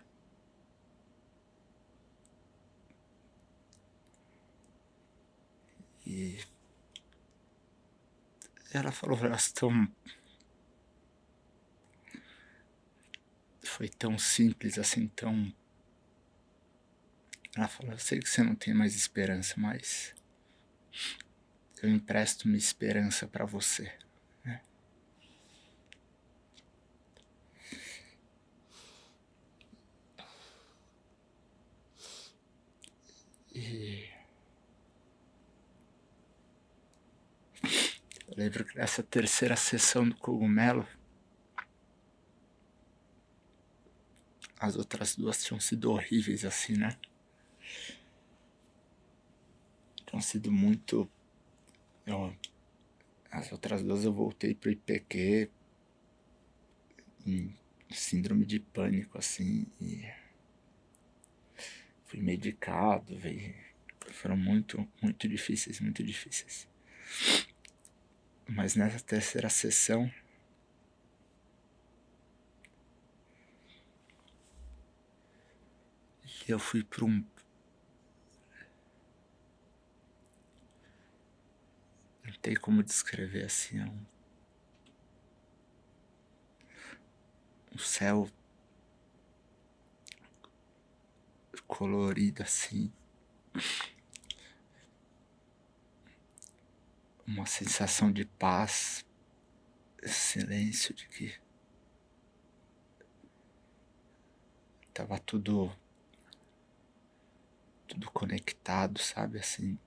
E ela falou, foi tão simples assim, ela falou, eu sei que você não tem mais esperança, mas eu empresto minha esperança para você, né? E eu lembro que nessa 3ª sessão do cogumelo, as outras 2 tinham sido horríveis assim, né? Tinham sido muito... As outras 2 eu voltei pro IPQ em síndrome de pânico, assim, e fui medicado, foram muito, muito difíceis, muito difíceis. Mas nessa 3ª sessão, eu fui para não tem como descrever assim, um céu colorido assim, uma sensação de paz silêncio de que tava tudo conectado, sabe, assim,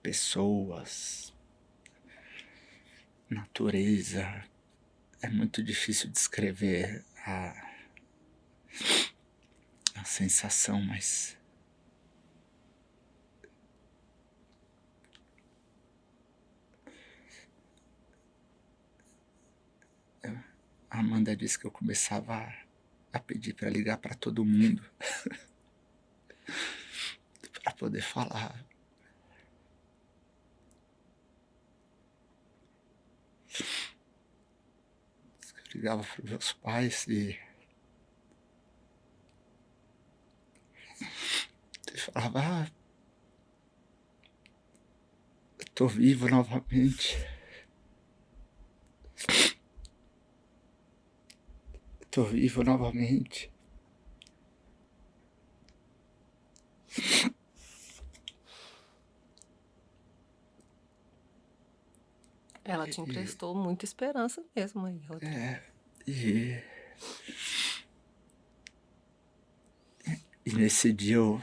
pessoas, natureza. É muito difícil descrever a sensação, mas a Amanda disse que eu começava a pedir para ligar para todo mundo para poder falar. Eu ligava para meus pais e falava, eu tô vivo novamente. Tô vivo novamente. Ela te emprestou muita esperança mesmo aí, Rodrigo. E nesse dia eu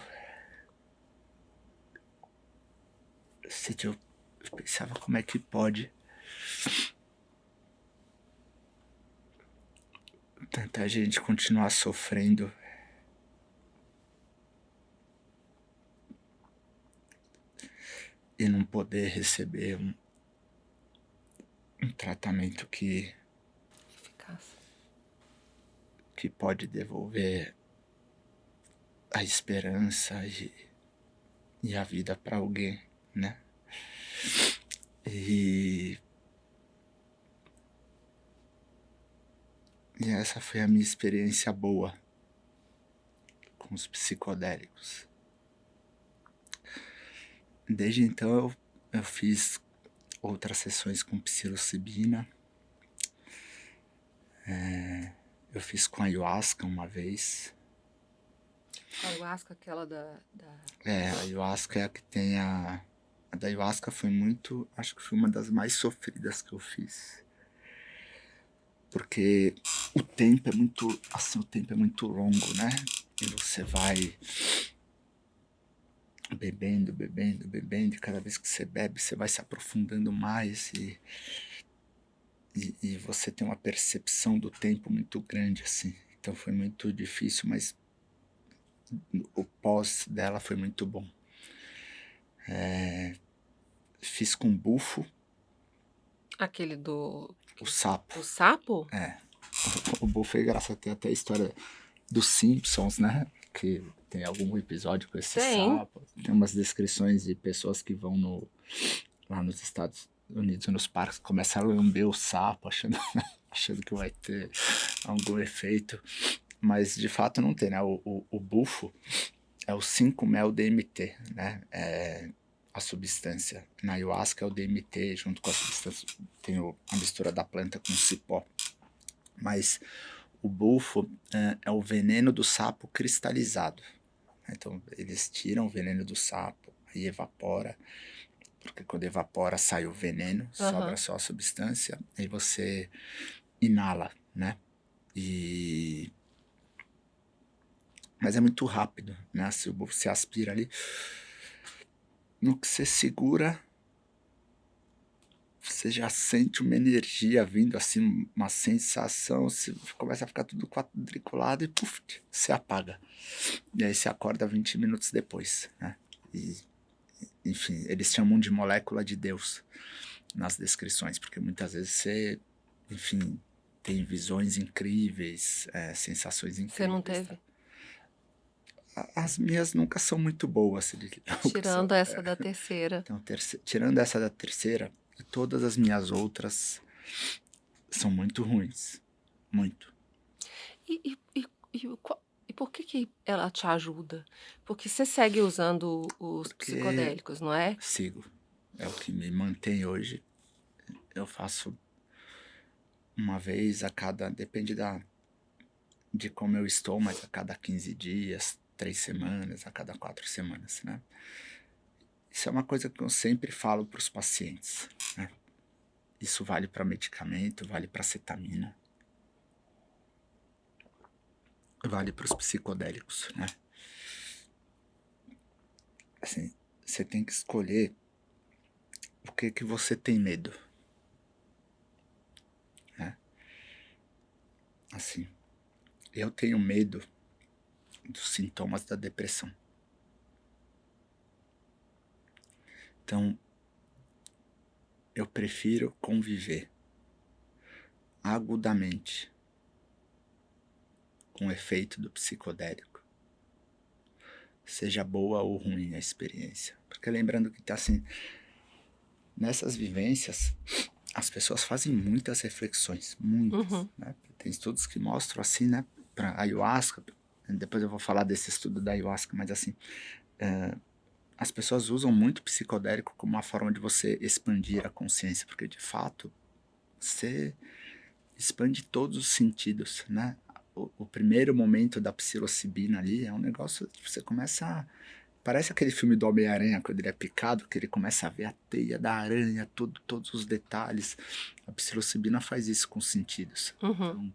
pensava como é que pode tanta gente continuar sofrendo e não poder receber um tratamento Eficaz. que pode devolver a esperança e a vida para alguém, né? E essa foi a minha experiência boa com os psicodélicos. Desde então eu fiz outras sessões com psilocibina. Eu fiz com ayahuasca uma vez. A ayahuasca, aquela da... A ayahuasca é a que tem a da ayahuasca foi muito... Acho que foi uma das mais sofridas que eu fiz. Porque o tempo é muito... Assim, o tempo é muito longo, né? E você vai bebendo, bebendo, bebendo. E cada vez que você bebe, você vai se aprofundando mais. E você tem uma percepção do tempo muito grande, assim. Então foi muito difícil, mas o pós dela foi muito bom. Fiz com bufo. Aquele do... O sapo. O sapo? O bufo é engraçado, tem até a história dos Simpsons, né? Que tem algum episódio com esse sapo. Tem umas descrições de pessoas que vão lá nos Estados Unidos, nos parques, começam a lamber o sapo, achando que vai ter algum efeito. Mas de fato não tem, né? O bufo é o 5-mel-DMT, né? É a substância. Na ayahuasca é o DMT, junto com a substância, tem a mistura da planta com o cipó. Mas o bufo é o veneno do sapo cristalizado. Então eles tiram o veneno do sapo e evapora, porque quando evapora sai o veneno, sobra só a substância, e você inala, né? Mas é muito rápido, né? Se o bufo se aspira ali, no que você segura, você já sente uma energia vindo, assim, uma sensação, você começa a ficar tudo quadriculado e puf, se apaga. E aí você acorda 20 minutos depois, né? E, enfim, eles chamam de molécula de Deus nas descrições, porque muitas vezes você, enfim, tem visões incríveis, sensações incríveis. Você não teve? As minhas nunca são muito boas. Tirando essa da terceira. Então, tirando essa da terceira, todas as minhas outras são muito ruins. Muito. E por que ela te ajuda? Porque você segue usando os psicodélicos, não é? Sigo. É o que me mantém hoje. Eu faço uma vez a cada... Depende de como eu estou, mas a cada 15 dias, 3 semanas, a cada 4 semanas, né? Isso é uma coisa que eu sempre falo para os pacientes, né? Isso vale para medicamento, vale para cetamina, vale para os psicodélicos, né? Assim, você tem que escolher o que você tem medo, né? Assim, eu tenho medo dos sintomas da depressão. Então, eu prefiro conviver agudamente com o efeito do psicodélico, seja boa ou ruim a experiência. Porque lembrando que tá assim, nessas vivências, as pessoas fazem muitas reflexões, muitas, né? Tem estudos que mostram assim, né, para ayahuasca, depois eu vou falar desse estudo da ayahuasca, mas assim, as pessoas usam muito psicodélico como uma forma de você expandir a consciência, porque de fato, você expande todos os sentidos, né? O primeiro momento da psilocibina ali é um negócio que você começa a... Parece aquele filme do Homem-Aranha, quando ele é picado, que ele começa a ver a teia da aranha, todos os detalhes. A psilocibina faz isso com os sentidos. Então,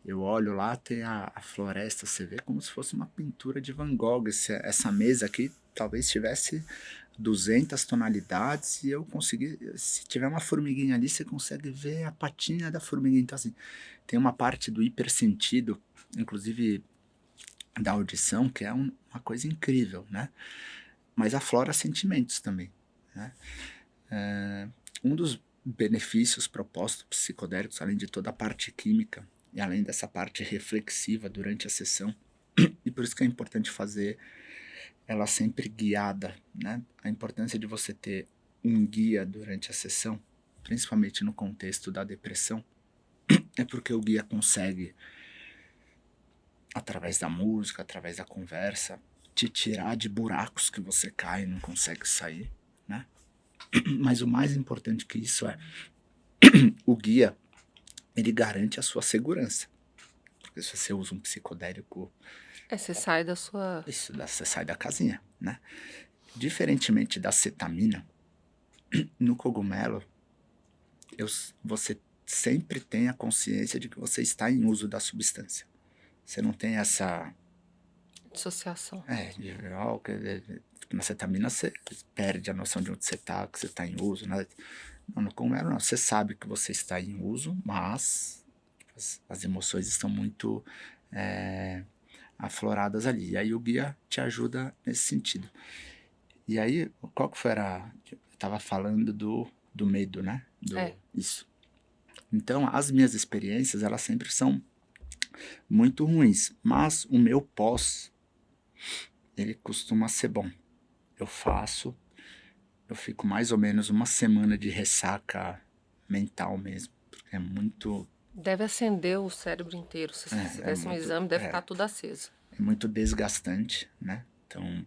eu olho lá, tem a floresta, você vê como se fosse uma pintura de Van Gogh. Essa mesa aqui talvez tivesse 200 tonalidades e eu consegui... Se tiver uma formiguinha ali, você consegue ver a patinha da formiguinha. Então, assim, tem uma parte do hipersentido, inclusive da audição, que é uma coisa incrível, né? Mas aflora sentimentos também, né? Um dos benefícios propostos psicodélicos, além de toda a parte química e além dessa parte reflexiva durante a sessão, e por isso que é importante fazer ela sempre guiada, né? A importância de você ter um guia durante a sessão, principalmente no contexto da depressão, é porque o guia consegue, através da música, através da conversa, te tirar de buracos que você cai e não consegue sair, né? Mas o mais importante que isso é, o guia, ele garante a sua segurança. Porque se você usa um psicodélico... Você sai da sua... Isso, você sai da casinha, né? Diferentemente da cetamina, no cogumelo, você sempre tem a consciência de que você está em uso da substância. Você não tem essa... dissociação. Na cetamina você perde a noção de onde você está, que você está em uso, né? Não, no cogumelo não. Você sabe que você está em uso, mas as emoções estão muito afloradas ali. E aí o guia te ajuda nesse sentido. E aí, qual que foi eu estava falando do medo, né? Isso. Então, as minhas experiências, elas sempre são muito ruins, mas o meu pós, ele costuma ser bom. Eu fico mais ou menos uma semana de ressaca mental mesmo, porque é muito... Deve acender o cérebro inteiro. Se você fizesse um exame, deve estar tudo aceso. É muito desgastante, né? Então,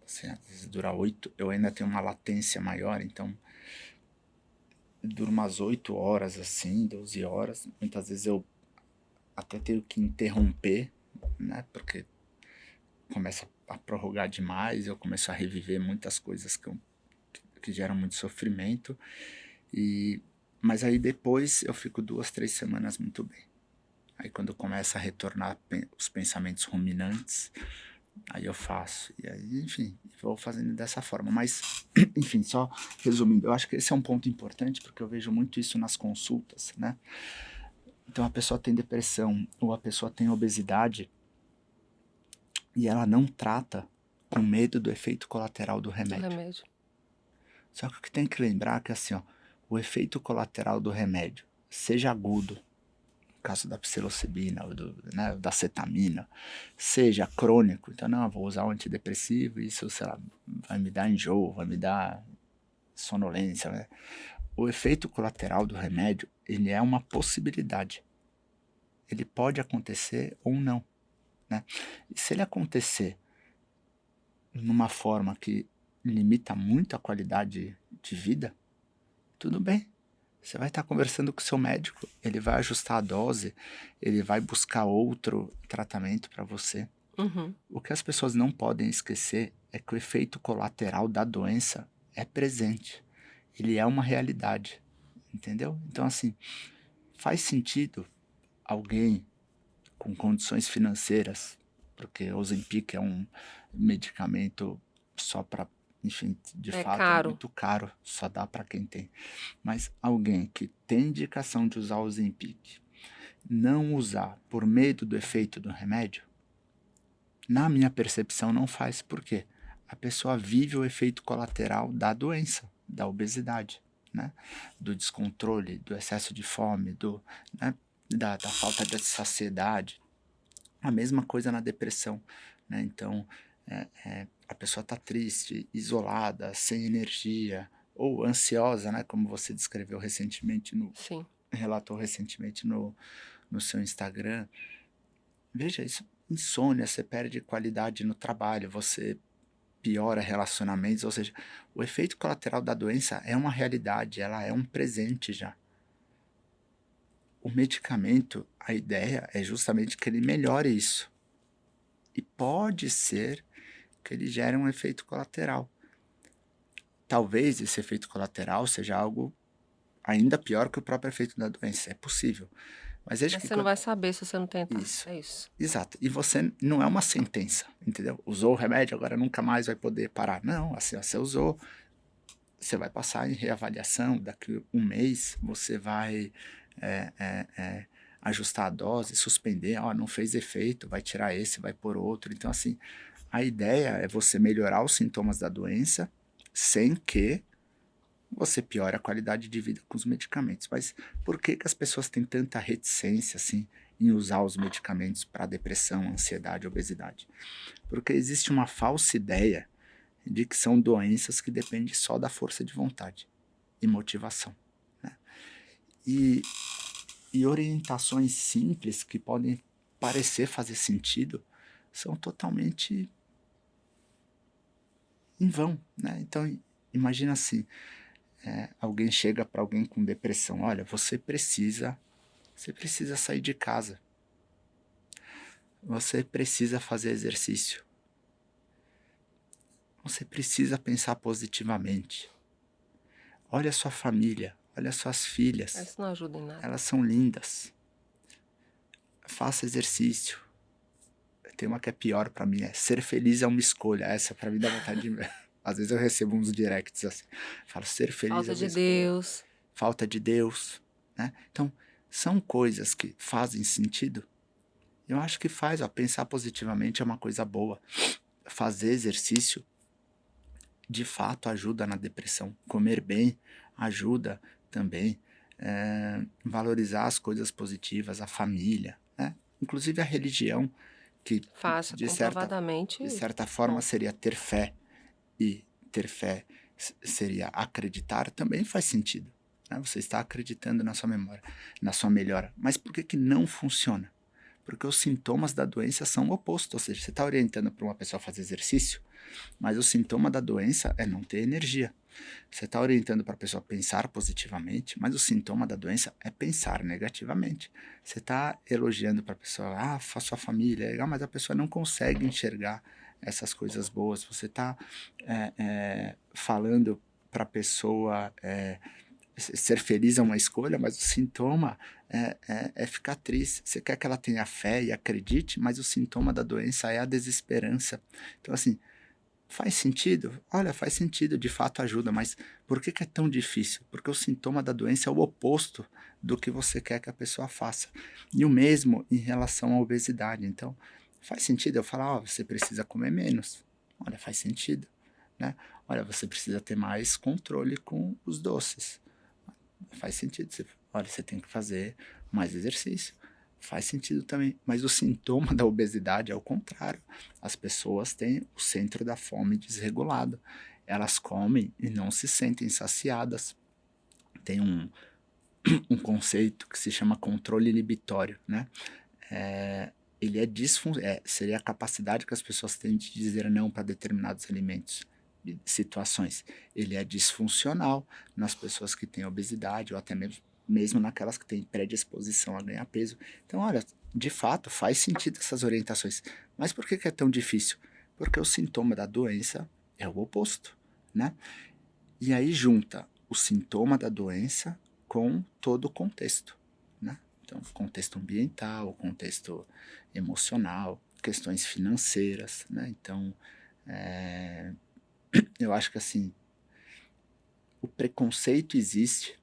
assim, às vezes dura 8, eu ainda tenho uma latência maior, então dura umas 8 horas, assim, 12 horas. Muitas vezes eu até tenho que interromper, né? Porque começa a prorrogar demais, eu começo a reviver muitas coisas que geram muito sofrimento. Mas aí depois eu fico 2, 3 semanas muito bem. Aí quando começa a retornar os pensamentos ruminantes, aí eu faço. E aí, enfim, vou fazendo dessa forma. Mas, enfim, só resumindo, eu acho que esse é um ponto importante, porque eu vejo muito isso nas consultas, né? Então a pessoa tem depressão ou a pessoa tem obesidade e ela não trata com medo do efeito colateral do remédio. Só que o que tem que lembrar é que assim, ó, o efeito colateral do remédio, seja agudo, no caso da psilocibina ou da cetamina, seja crônico, então não, vou usar um antidepressivo e isso, sei lá, vai me dar enjoo, vai me dar sonolência, né? O efeito colateral do remédio, ele é uma possibilidade. Ele pode acontecer ou não, né? E se ele acontecer numa forma que limita muito a qualidade de vida, tudo bem. Você vai estar conversando com o seu médico, ele vai ajustar a dose, ele vai buscar outro tratamento para você. O que as pessoas não podem esquecer é que o efeito colateral da doença é presente. Ele é uma realidade. entendeu? Então, assim, faz sentido alguém com condições financeiras, porque o Ozempic é um medicamento só para, enfim, de É fato é caro. muito caro, só dá para quem tem. Mas alguém que tem indicação de usar o Ozempic, não usar por medo do efeito do remédio, na minha percepção não faz. Por quê? A pessoa vive o efeito colateral da doença, da obesidade, né? Do descontrole, do excesso de fome, né? da falta de saciedade. A mesma coisa na depressão, né? Então, a pessoa está triste, isolada, sem energia, ou ansiosa, né? Como você descreveu recentemente, Sim. relatou recentemente no seu Instagram. Veja, isso, insônia, você perde qualidade no trabalho, você piora relacionamentos, ou seja, o efeito colateral da doença é uma realidade, ela é um presente já. O medicamento, a ideia é justamente que ele melhore isso. E pode ser que ele gere um efeito colateral. Talvez esse efeito colateral seja algo ainda pior que o próprio efeito da doença, é possível. Mas veja Mas que você não vai saber se você não tentar. Isso. É isso. Exato. E você não é uma sentença, entendeu? Usou o remédio, agora nunca mais vai poder parar. Não, assim, você usou, você vai passar em reavaliação, daqui um mês você vai ajustar a dose, suspender, ó, não fez efeito, vai tirar esse, vai pôr outro. Então, assim, a ideia é você melhorar os sintomas da doença sem que você piora a qualidade de vida com os medicamentos. Mas por que as pessoas têm tanta reticência, assim, em usar os medicamentos para depressão, ansiedade, obesidade? Porque existe uma falsa ideia de que são doenças que dependem só da força de vontade e motivação, né? E orientações simples que podem parecer fazer sentido são totalmente em vão, né? Então, imagina assim, alguém chega para alguém com depressão, olha, você precisa sair de casa, você precisa fazer exercício, você precisa pensar positivamente. Olha a sua família, olha as suas filhas, Isso não ajuda em nada. elas são lindas. Faça exercício. Tem uma que é pior para mim, ser feliz é uma escolha. Essa para mim dá vontade de... Às vezes eu recebo uns directs assim, falo, ser feliz Falta é uma de escolha. Deus. Falta de Deus, né? Então, são coisas que fazem sentido. Eu acho que faz, ó, pensar positivamente é uma coisa boa. Fazer exercício de fato ajuda na depressão. Comer bem ajuda também. Valorizar as coisas positivas, a família, né? Inclusive a religião, que Faça de comprovadamente. certa forma Bom. seria ter fé, e ter fé seria acreditar, também faz sentido, né? Você está acreditando na sua memória, na sua melhora. Mas por que não funciona? Porque os sintomas da doença são opostos. Ou seja, você está orientando para uma pessoa fazer exercício, mas o sintoma da doença é não ter energia. Você está orientando para a pessoa pensar positivamente, mas o sintoma da doença é pensar negativamente. Você está elogiando para a pessoa, a sua família é legal, mas a pessoa não consegue enxergar essas coisas boas. Você está falando para a pessoa ser feliz é uma escolha, mas o sintoma é ficar triste. Você quer que ela tenha fé e acredite, mas o sintoma da doença é a desesperança. Então, assim, faz sentido? Olha, faz sentido, de fato ajuda, mas por que é tão difícil? Porque o sintoma da doença é o oposto do que você quer que a pessoa faça. E o mesmo em relação à obesidade. Então, faz sentido eu falar, ó, você precisa comer menos. Olha, faz sentido, né? Olha, você precisa ter mais controle com os doces. Faz sentido. Olha, você tem que fazer mais exercício. Faz sentido também. Mas o sintoma da obesidade é o contrário. As pessoas têm o centro da fome desregulado. Elas comem e não se sentem saciadas. Tem um conceito que se chama controle inibitório, né? Ele seria a capacidade que as pessoas têm de dizer não para determinados alimentos, situações. Ele é disfuncional nas pessoas que têm obesidade ou até mesmo naquelas que têm predisposição a ganhar peso. Então, olha, de fato faz sentido essas orientações. Mas por que é tão difícil? Porque o sintoma da doença é o oposto, né? E aí junta o sintoma da doença com todo o contexto, né? Então, contexto ambiental, contexto emocional, questões financeiras, né? Então, eu acho que assim, o preconceito existe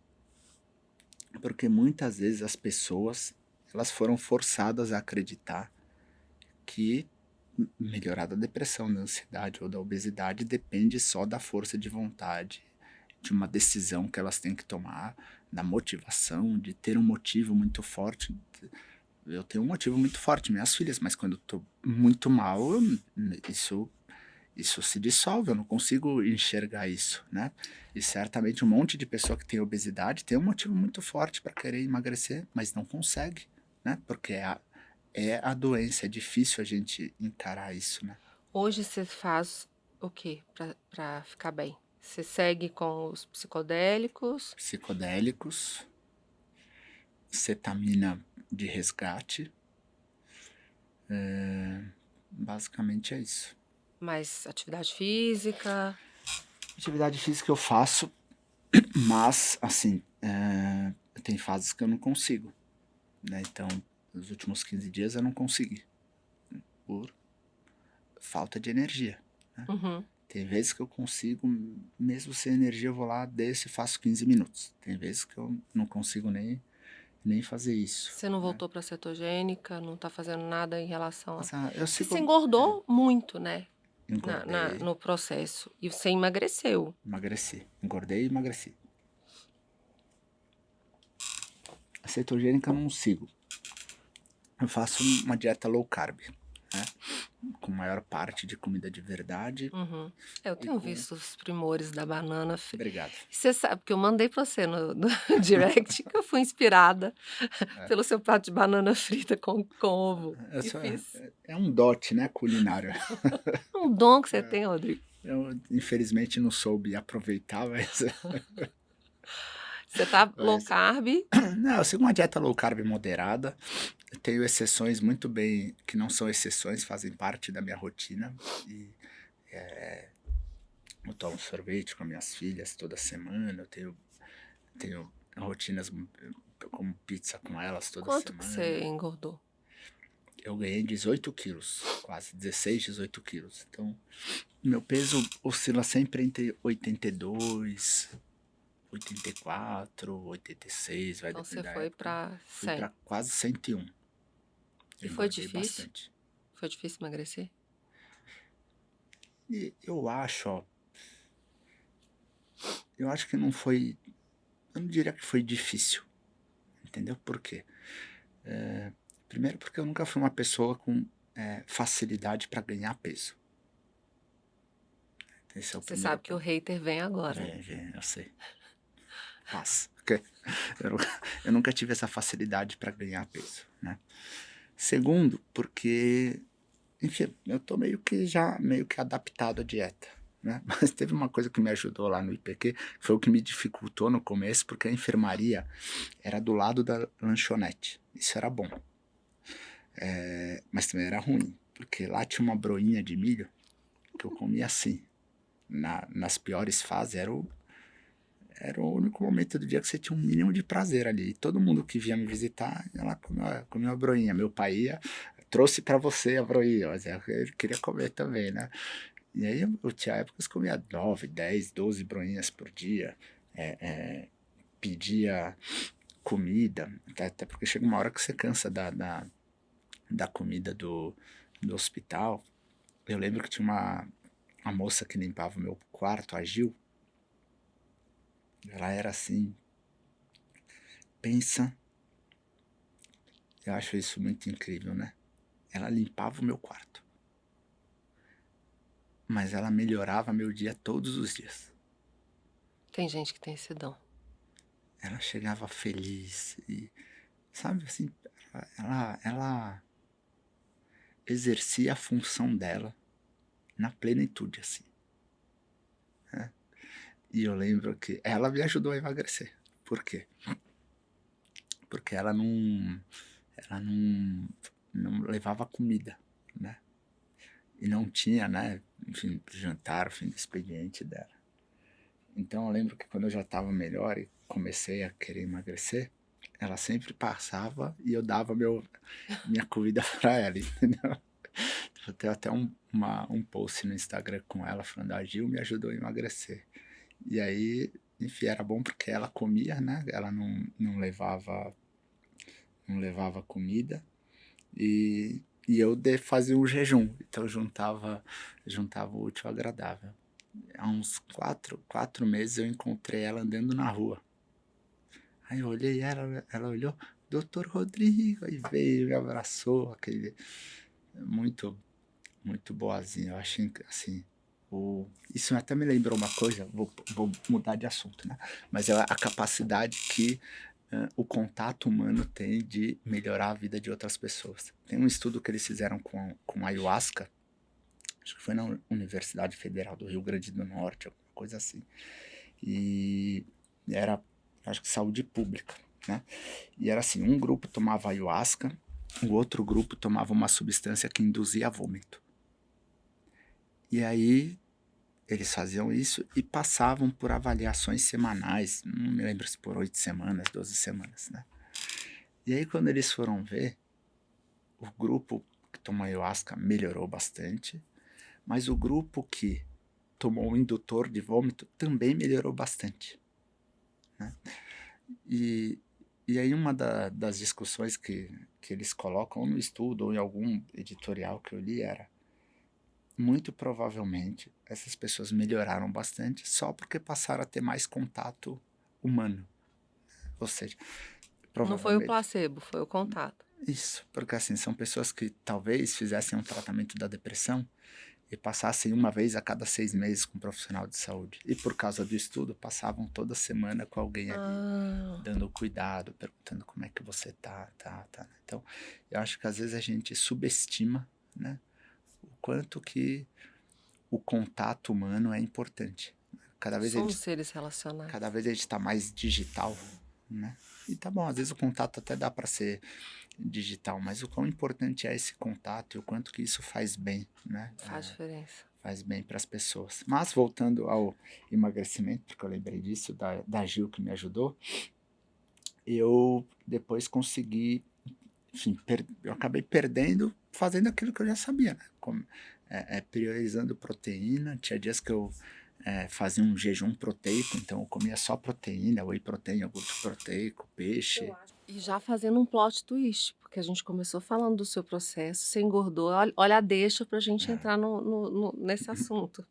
porque muitas vezes as pessoas elas foram forçadas a acreditar que melhorar da depressão, da ansiedade ou da obesidade depende só da força de vontade, de uma decisão que elas têm que tomar, da motivação, de ter um motivo muito forte. Eu tenho um motivo muito forte, minhas filhas, mas quando eu tô muito mal, isso se dissolve, eu não consigo enxergar isso, né? E certamente um monte de pessoa que tem obesidade tem um motivo muito forte para querer emagrecer, mas não consegue, né? Porque é a doença, é difícil a gente encarar isso, né? Hoje você faz o quê pra ficar bem? Você segue com os psicodélicos? Psicodélicos, cetamina de resgate, basicamente é isso. Mais atividade física? Atividade física eu faço, mas, assim, tem fases que eu não consigo, né? Então, nos últimos 15 dias eu não consegui, por falta de energia. Uhum. Tem vezes que eu consigo, mesmo sem energia, eu vou lá, desço e faço 15 minutos. Tem vezes que eu não consigo nem fazer isso. Você não voltou pra cetogênica, não tá fazendo nada em relação a... Mas, eu Você sigo, se engordou muito, né? engordei, No processo. E você emagreceu. emagreci. Engordei e emagreci. A cetogênica eu não sigo. Eu faço uma dieta low carb, né? Com maior parte de comida de verdade. Uhum. Eu E tenho com... visto os primores da banana. Obrigado. Você sabe que eu mandei pra você no direct que eu fui inspirada pelo seu prato de banana frita com ovo. E fiz. É um dote, né, culinário. Um dom que você tem, Rodrigo. Eu, infelizmente, não soube aproveitar, mas... Você tá low mas carb. não, eu sigo uma dieta low carb moderada. Eu tenho exceções muito bem, que não são exceções, fazem parte da minha rotina. E eu tomo sorvete com minhas filhas toda semana. Eu tenho rotinas, eu como pizza com elas toda Quanto que você semana. engordou? Eu ganhei 18 quilos, quase 16, 18 quilos. Então, meu peso oscila sempre entre 82, 84, 86, vai Então você depender da foi época. pra Fui 100. para quase 101. E Eu foi engordei difícil? bastante. Foi difícil emagrecer? E eu acho, eu acho que não foi, eu não diria que foi difícil, entendeu? Por quê? Primeiro porque eu nunca fui uma pessoa com facilidade para ganhar peso. Esse é o Você primeiro sabe que o ponto. hater vem agora. Vem, eu sei. Passa. Ok? Eu nunca tive essa facilidade para ganhar peso, né? Segundo, porque, enfim, eu tô meio que adaptado à dieta, né? Mas teve uma coisa que me ajudou lá no IPQ, foi o que me dificultou no começo, porque a enfermaria era do lado da lanchonete. Isso era bom. Mas também era ruim, porque lá tinha uma broinha de milho que eu comia assim. Nas piores fases era o único momento do dia que você tinha um mínimo de prazer ali. E todo mundo que vinha me visitar, ela comia uma broinha. Meu pai trouxe para você a broinha, mas ele queria comer também, né? E aí eu tinha épocas que comia 9, 10, 12 broinhas por dia, pedia comida, até porque chega uma hora que você cansa da comida do hospital. Eu lembro que tinha uma moça que limpava o meu quarto, a Gil. Ela era assim, pensa, eu acho isso muito incrível, né? Ela limpava o meu quarto, mas ela melhorava meu dia todos os dias. Tem gente que tem esse dom. Ela chegava feliz e, sabe, assim, ela exercia a função dela na plenitude, assim. Né? E eu lembro que ela me ajudou a emagrecer. Por quê? Porque ela não levava comida, né? E não tinha, né, enfim, jantar, fim do expediente dela. Então eu lembro que quando eu já estava melhor e comecei a querer emagrecer, ela sempre passava e eu dava minha comida para ela, entendeu? Eu tenho até um post no Instagram com ela falando: a Gil me ajudou a emagrecer. E aí, enfim, era bom porque ela comia, né? Ela não levava comida e eu fazia um jejum. Então eu juntava o útil ao agradável. Há uns 4 meses eu encontrei ela andando na rua. Aí eu olhei ela olhou: Doutor Rodrigo, aí veio, me abraçou, aquele muito, muito boazinha. Eu achei assim, isso até me lembrou uma coisa, vou mudar de assunto, né? Mas é a capacidade que o contato humano tem de melhorar a vida de outras pessoas. Tem um estudo que eles fizeram com ayahuasca, acho que foi na Universidade Federal do Rio Grande do Norte, alguma coisa assim. E era, acho que saúde pública, né? E era assim, um grupo tomava ayahuasca, o outro grupo tomava uma substância que induzia vômito. E aí eles faziam isso e passavam por avaliações semanais, não me lembro se por 8 semanas, 12 semanas, né? E aí quando eles foram ver, o grupo que tomou ayahuasca melhorou bastante, mas o grupo que tomou o indutor de vômito também melhorou bastante, né? E aí uma das discussões que eles colocam ou no estudo ou em algum editorial que eu li era: muito provavelmente essas pessoas melhoraram bastante só porque passaram a ter mais contato humano. Ou seja, Não foi o provavelmente placebo, foi o contato. isso, porque assim, são pessoas que talvez fizessem um tratamento da depressão e passassem uma vez a cada 6 meses com um profissional de saúde. E por causa do estudo, passavam toda semana com alguém ali, Ah, dando cuidado, perguntando como é que você tá. Então, eu acho que às vezes a gente subestima, né, o quanto que o contato humano é importante. somos seres relacionais. Cada vez a gente está mais digital, né? E tá bom, às vezes o contato até dá para ser digital, mas o quão importante é esse contato e o quanto que isso faz bem, né? Faz diferença. Faz bem para as pessoas. Mas voltando ao emagrecimento, porque eu lembrei disso, da Gil que me ajudou, eu depois consegui, enfim, eu acabei perdendo fazendo aquilo que eu já sabia, né? Priorizando proteína. Tinha dias que eu fazia um jejum proteico, então eu comia só proteína, whey protein, iogurte proteico, peixe. E já fazendo um plot twist, porque a gente começou falando do seu processo, você engordou, olha a deixa pra gente entrar nesse assunto.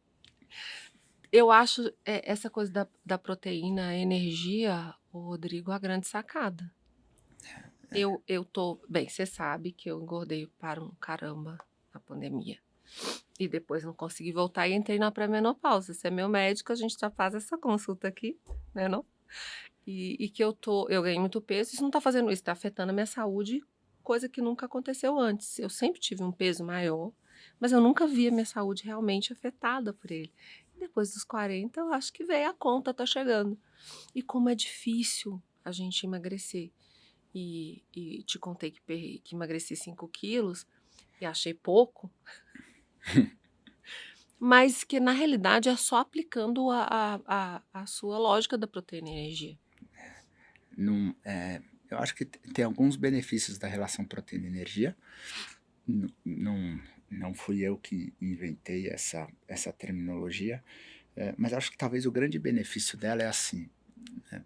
Eu acho essa coisa da proteína, a energia, o Rodrigo, a grande sacada. Eu tô, bem, você sabe que eu engordei para um caramba na pandemia. E depois não consegui voltar e entrei na pré-menopausa. Você é meu médico, a gente já faz essa consulta aqui, né, não? E que eu ganhei muito peso, isso não tá fazendo isso, tá afetando a minha saúde, coisa que nunca aconteceu antes. Eu sempre tive um peso maior, mas eu nunca vi a minha saúde realmente afetada por ele. E depois dos 40, eu acho que veio a conta, tá chegando. E como é difícil a gente emagrecer. E te contei que emagreci 5 quilos e achei pouco, mas que na realidade é só aplicando a sua lógica da proteína e energia. Não, eu acho que tem alguns benefícios da relação proteína-energia. Não fui eu que inventei essa terminologia, mas acho que talvez o grande benefício dela é assim.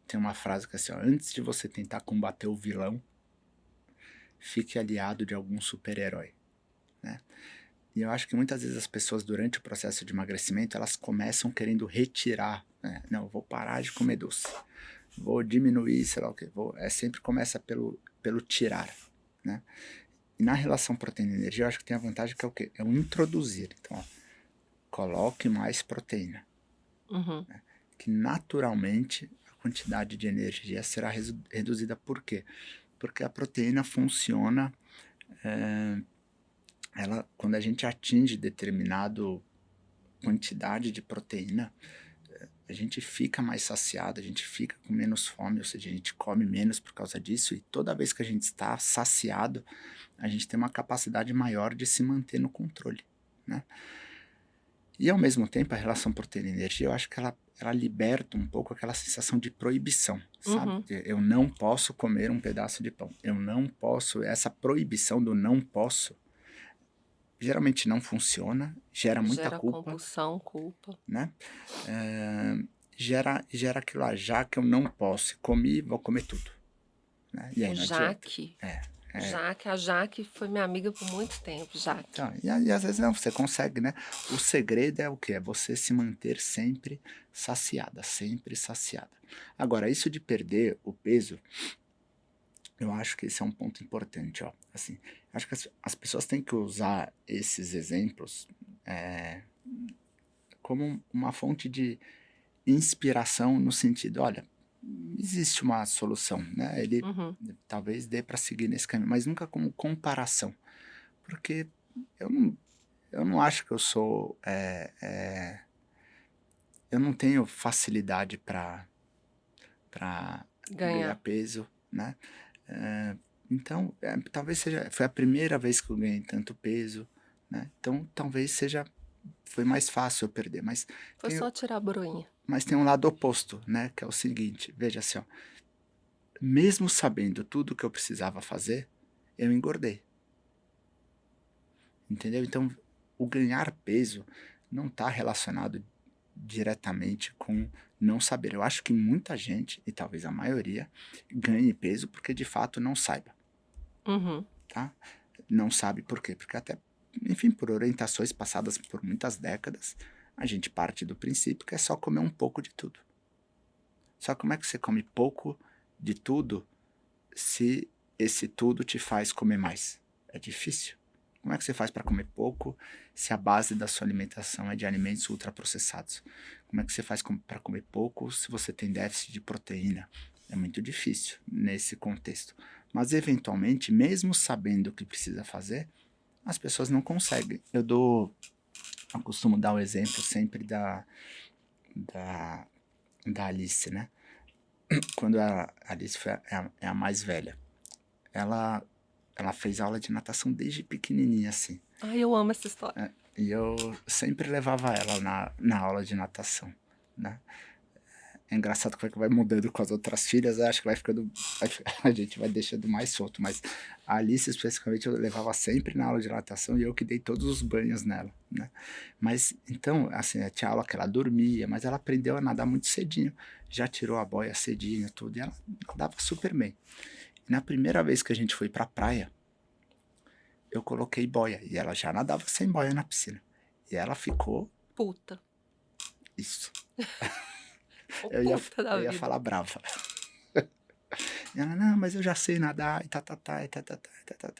Tem uma frase que é assim: ó, antes de você tentar combater o vilão, fique aliado de algum super-herói, né? E eu acho que muitas vezes as pessoas durante o processo de emagrecimento, elas começam querendo retirar, né? Não, eu vou parar de comer doce, vou diminuir, sei lá o que, sempre começa pelo tirar, né? E na relação proteína-energia, eu acho que tem a vantagem que é o quê? É o introduzir. Então, ó, coloque mais proteína. Uhum. Né? Que naturalmente a quantidade de energia será reduzida. Por quê? Porque a proteína funciona, quando a gente atinge determinado quantidade de proteína, a gente fica mais saciado, a gente fica com menos fome, ou seja, a gente come menos por causa disso, e toda vez que a gente está saciado, a gente tem uma capacidade maior de se manter no controle, né? E ao mesmo tempo, a relação proteína-energia, eu acho que ela liberta um pouco aquela sensação de proibição, sabe? Uhum. Eu não posso comer um pedaço de pão. Eu não posso. Essa proibição do não posso geralmente não funciona, gera muita Gera culpa, compulsão, culpa. né? Gera aquilo lá, já que eu não posso, comi, vou comer tudo. Né? E aí O não adianta. Jaque. É. A Jaque foi minha amiga por muito tempo, Jaque. Então, e às vezes não, você consegue, né? O segredo é o quê? É você se manter sempre saciada, sempre saciada. Agora, isso de perder o peso, eu acho que esse é um ponto importante, ó. Assim, acho que as pessoas têm que usar esses exemplos como uma fonte de inspiração no sentido, olha, existe uma solução, né? Ele Uhum. talvez dê para seguir nesse caminho, mas nunca como comparação, porque eu não, eu não acho que eu sou, eu não tenho facilidade para ganhar Ganhar. peso, né? Então, talvez foi a primeira vez que eu ganhei tanto peso, né? Então, talvez foi mais fácil eu perder, Foi só tirar a broinha. mas tem um lado oposto, né? Que é o seguinte, veja assim, ó, mesmo sabendo tudo que eu precisava fazer, eu engordei, entendeu? Então, o ganhar peso não está relacionado diretamente com não saber. Eu acho que muita gente, e talvez a maioria, ganhe peso porque de fato não saiba, Uhum. tá? Não sabe por quê? Porque até, enfim, por orientações passadas por muitas décadas, a gente parte do princípio que é só comer um pouco de tudo. Só como é que você come pouco de tudo se esse tudo te faz comer mais? É difícil. Como é que você faz para comer pouco se a base da sua alimentação é de alimentos ultraprocessados? Como é que você faz para comer pouco se você tem déficit de proteína? É muito difícil nesse contexto. Mas, eventualmente, mesmo sabendo o que precisa fazer, as pessoas não conseguem. Eu costumo dar o exemplo sempre da, da Alice, né? Quando a Alice é a mais velha, ela fez aula de natação desde pequenininha, assim. Ai, eu amo essa história. E eu sempre levava ela na aula de natação, né? É engraçado como é que vai mudando com as outras filhas, eu acho que a gente vai deixando mais solto, mas a Alice especificamente eu levava sempre na aula de natação e eu que dei todos os banhos nela, né? Mas, então, assim, tinha aula que ela dormia, mas ela aprendeu a nadar muito cedinho, já tirou a boia cedinho, tudo, e ela nadava super bem. E na primeira vez que a gente foi pra praia, eu coloquei boia, e ela já nadava sem boia na piscina. E ela ficou, Puta. isso, Ô, eu ia, puta da eu ia vida. falar brava. E ela, não, mas eu já sei nadar, e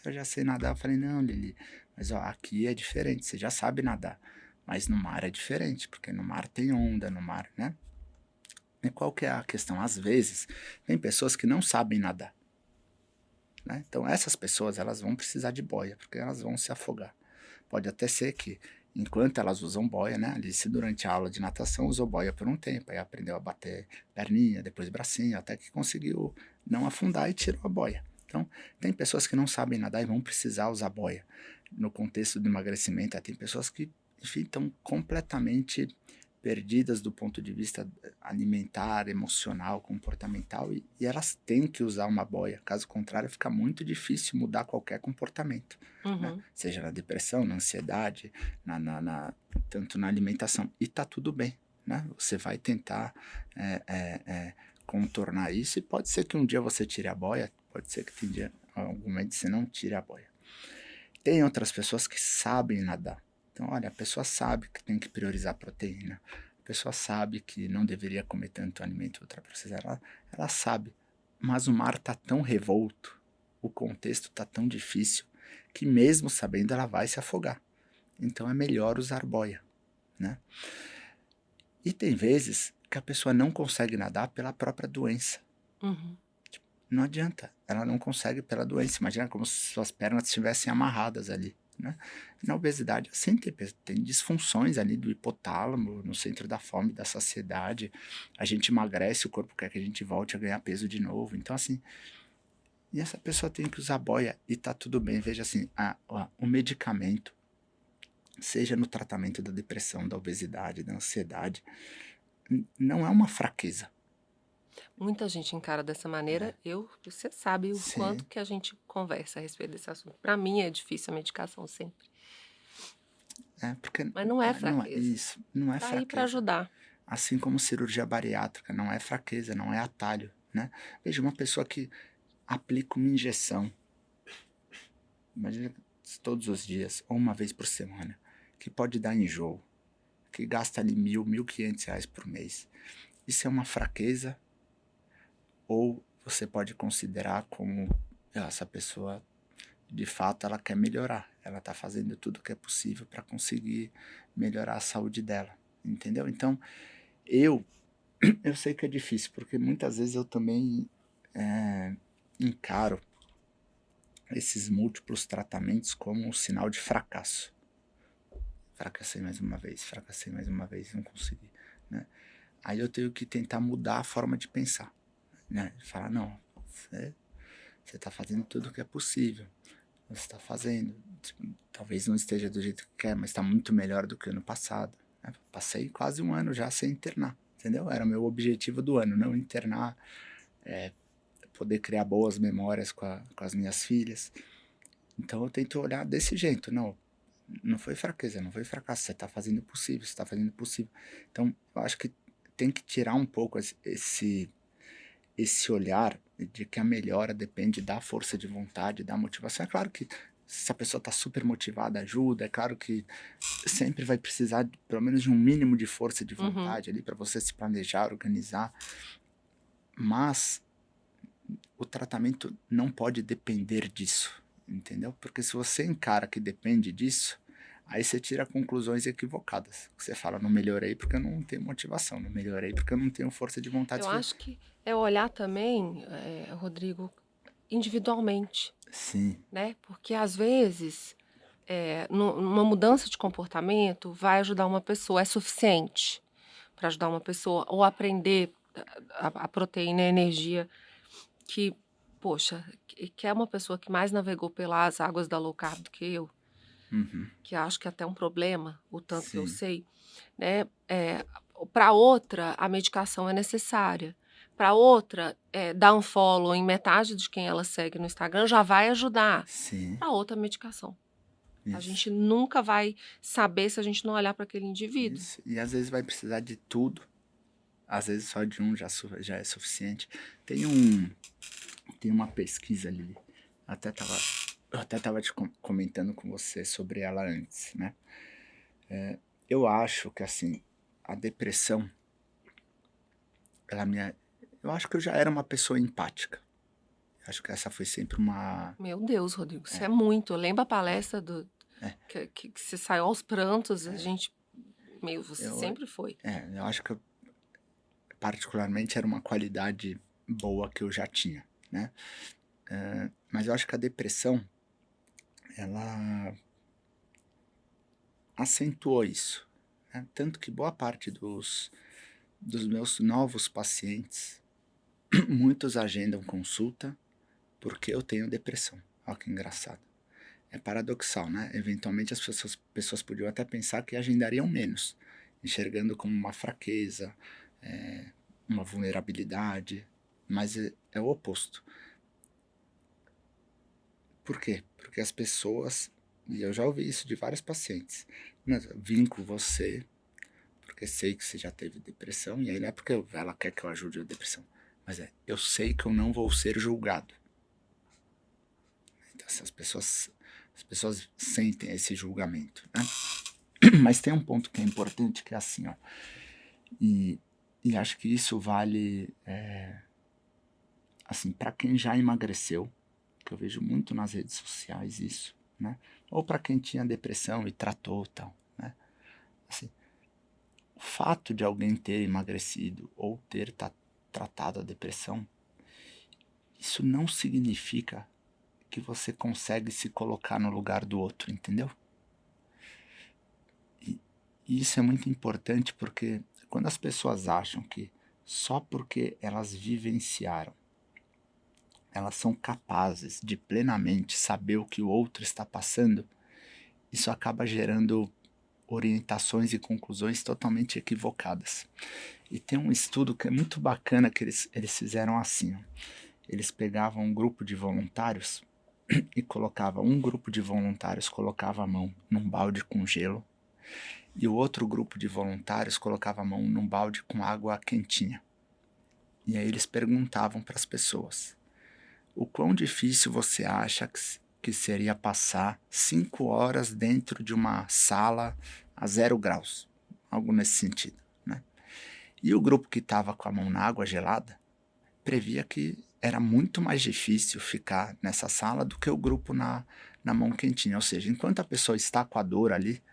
eu já sei nadar. Eu falei, não, Lili, mas ó, aqui é diferente, você já sabe nadar. Mas no mar é diferente, porque no mar tem onda, no mar, né? E qual que é a questão? Às vezes, tem pessoas que não sabem nadar, né? Então essas pessoas, elas vão precisar de boia, porque elas vão se afogar. Pode até ser que, enquanto elas usam boia, né? Alice, durante a aula de natação, usou boia por um tempo, aí aprendeu a bater perninha, depois bracinho, até que conseguiu não afundar e tirou a boia. Então, tem pessoas que não sabem nadar e vão precisar usar boia. No contexto do emagrecimento, tem pessoas que, enfim, estão completamente perdidas do ponto de vista alimentar, emocional, comportamental, e elas têm que usar uma boia. Caso contrário, fica muito difícil mudar qualquer comportamento. Né? Uhum. Seja na depressão, na ansiedade, tanto na alimentação. E tá tudo bem. Né? Você vai tentar contornar isso, e pode ser que um dia você tire a boia, pode ser que tem dia, algum momento você não tire a boia. Tem outras pessoas que sabem nadar. Então, olha, a pessoa sabe que tem que priorizar a proteína, a pessoa sabe que não deveria comer tanto alimento ultraprocessado, ela sabe, mas o mar está tão revolto, o contexto está tão difícil, que mesmo sabendo ela vai se afogar. Então é melhor usar boia, né? E tem vezes que a pessoa não consegue nadar pela própria doença. Uhum. Não adianta, ela não consegue pela doença. Imagina como se suas pernas estivessem amarradas ali. Né? Na obesidade, assim, tem disfunções ali do hipotálamo, no centro da fome, da saciedade. A gente emagrece, o corpo quer que a gente volte a ganhar peso de novo. Então, assim, e essa pessoa tem que usar boia e tá tudo bem. Veja assim, o medicamento, seja no tratamento da depressão, da obesidade, da ansiedade, não é uma fraqueza. Muita gente encara dessa maneira. Você sabe o Sim. quanto que a gente conversa a respeito desse assunto. Para mim é difícil a medicação sempre. Porque Mas não é não é fraqueza. isso, não é Tá aí para fraqueza. ajudar. Assim como cirurgia bariátrica, não é fraqueza, não é atalho, né? Veja, uma pessoa que aplica uma injeção, imagina todos os dias, ou uma vez por semana, que pode dar enjoo, que gasta ali R$ 1.500 por mês. Isso é uma fraqueza? Ou você pode considerar como essa pessoa, de fato, ela quer melhorar. Ela está fazendo tudo o que é possível para conseguir melhorar a saúde dela, entendeu? Então, eu sei que é difícil, porque muitas vezes eu também encaro esses múltiplos tratamentos como um sinal de fracasso. Fracassei mais uma vez, não consegui, né? Aí eu tenho que tentar mudar a forma de pensar, né? Falar, não, você está fazendo tudo o que é possível. Você está fazendo. Talvez não esteja do jeito que quer, mas está muito melhor do que o ano passado, né? Passei quase um ano já sem internar, entendeu? Era o meu objetivo do ano, não internar, poder criar boas memórias com as minhas filhas. Então eu tento olhar desse jeito, não foi fraqueza, não foi fracasso, você está fazendo o possível, você está fazendo o possível. Então eu acho que tem que tirar um pouco esse olhar de que a melhora depende da força de vontade, da motivação. É claro que se a pessoa está super motivada, ajuda. É claro que sempre vai precisar pelo menos de um mínimo de força de vontade ali para você se planejar, organizar. Mas o tratamento não pode depender disso, entendeu? Porque se você encara que depende disso, aí você tira conclusões equivocadas. Você fala, não melhorei porque eu não tenho motivação, não melhorei porque eu não tenho força de vontade. Eu acho que é olhar também, Rodrigo, individualmente, Sim, né? Porque às vezes uma mudança de comportamento vai ajudar uma pessoa, é suficiente para ajudar uma pessoa, ou aprender a proteína e a energia que, poxa, que é uma pessoa que mais navegou pelas águas da low carb do que eu, que acho que é até um problema, o tanto que eu sim, sei, né? Para outra, a medicação é necessária. Para outra, dar um follow em metade de quem ela segue no Instagram já vai ajudar. sim. Para outra, a medicação. A Isso, gente nunca vai saber se a gente não olhar para aquele indivíduo. isso. E às vezes vai precisar de tudo. Às vezes só de um já é suficiente. Tem uma pesquisa ali. Eu até tava comentando com você sobre ela antes, né? Eu acho que assim, a depressão, ela me. Eu acho que eu já era uma pessoa empática. Acho que essa foi sempre uma. Meu Deus, Rodrigo, isso é muito. Eu lembro a palestra que você saiu aos prantos, a gente. Você Eu, sempre foi. eu acho que particularmente era uma qualidade boa que eu já tinha, né? Mas eu acho que a depressão, ela acentuou isso, né? Tanto que boa parte dos meus novos pacientes, muitos agendam consulta porque eu tenho depressão. Olha que engraçado. É paradoxal, né? Eventualmente as pessoas podiam até pensar que agendariam menos, enxergando como uma fraqueza, uma vulnerabilidade, mas é o oposto. Por quê? Porque as pessoas, e eu já ouvi isso de vários pacientes, mas vim com você porque sei que você já teve depressão, e aí não é porque ela quer que eu ajude a depressão, mas eu sei que eu não vou ser julgado. Então as pessoas sentem esse julgamento, né? Mas tem um ponto que é importante, que é assim, ó, e acho que isso vale, assim, para quem já emagreceu, que eu vejo muito nas redes sociais isso, né? Ou para quem tinha depressão e tratou tal, né? Assim, o fato de alguém ter emagrecido ou ter tratado a depressão, isso não significa que você consegue se colocar no lugar do outro, entendeu? E isso é muito importante porque quando as pessoas acham que só porque elas vivenciaram, elas são capazes de plenamente saber o que o outro está passando, isso acaba gerando orientações e conclusões totalmente equivocadas. E tem um estudo que é muito bacana que eles fizeram assim, ó. Eles pegavam um grupo de voluntários e um grupo de voluntários colocava a mão num balde com gelo e o outro grupo de voluntários colocava a mão num balde com água quentinha. E aí eles perguntavam para as pessoas: o quão difícil você acha que seria passar 5 horas dentro de uma sala a 0 graus? Algo nesse sentido, né? E o grupo que estava com a mão na água gelada previa que era muito mais difícil ficar nessa sala do que o grupo na mão quentinha. Ou seja, enquanto a pessoa está com a dor ali,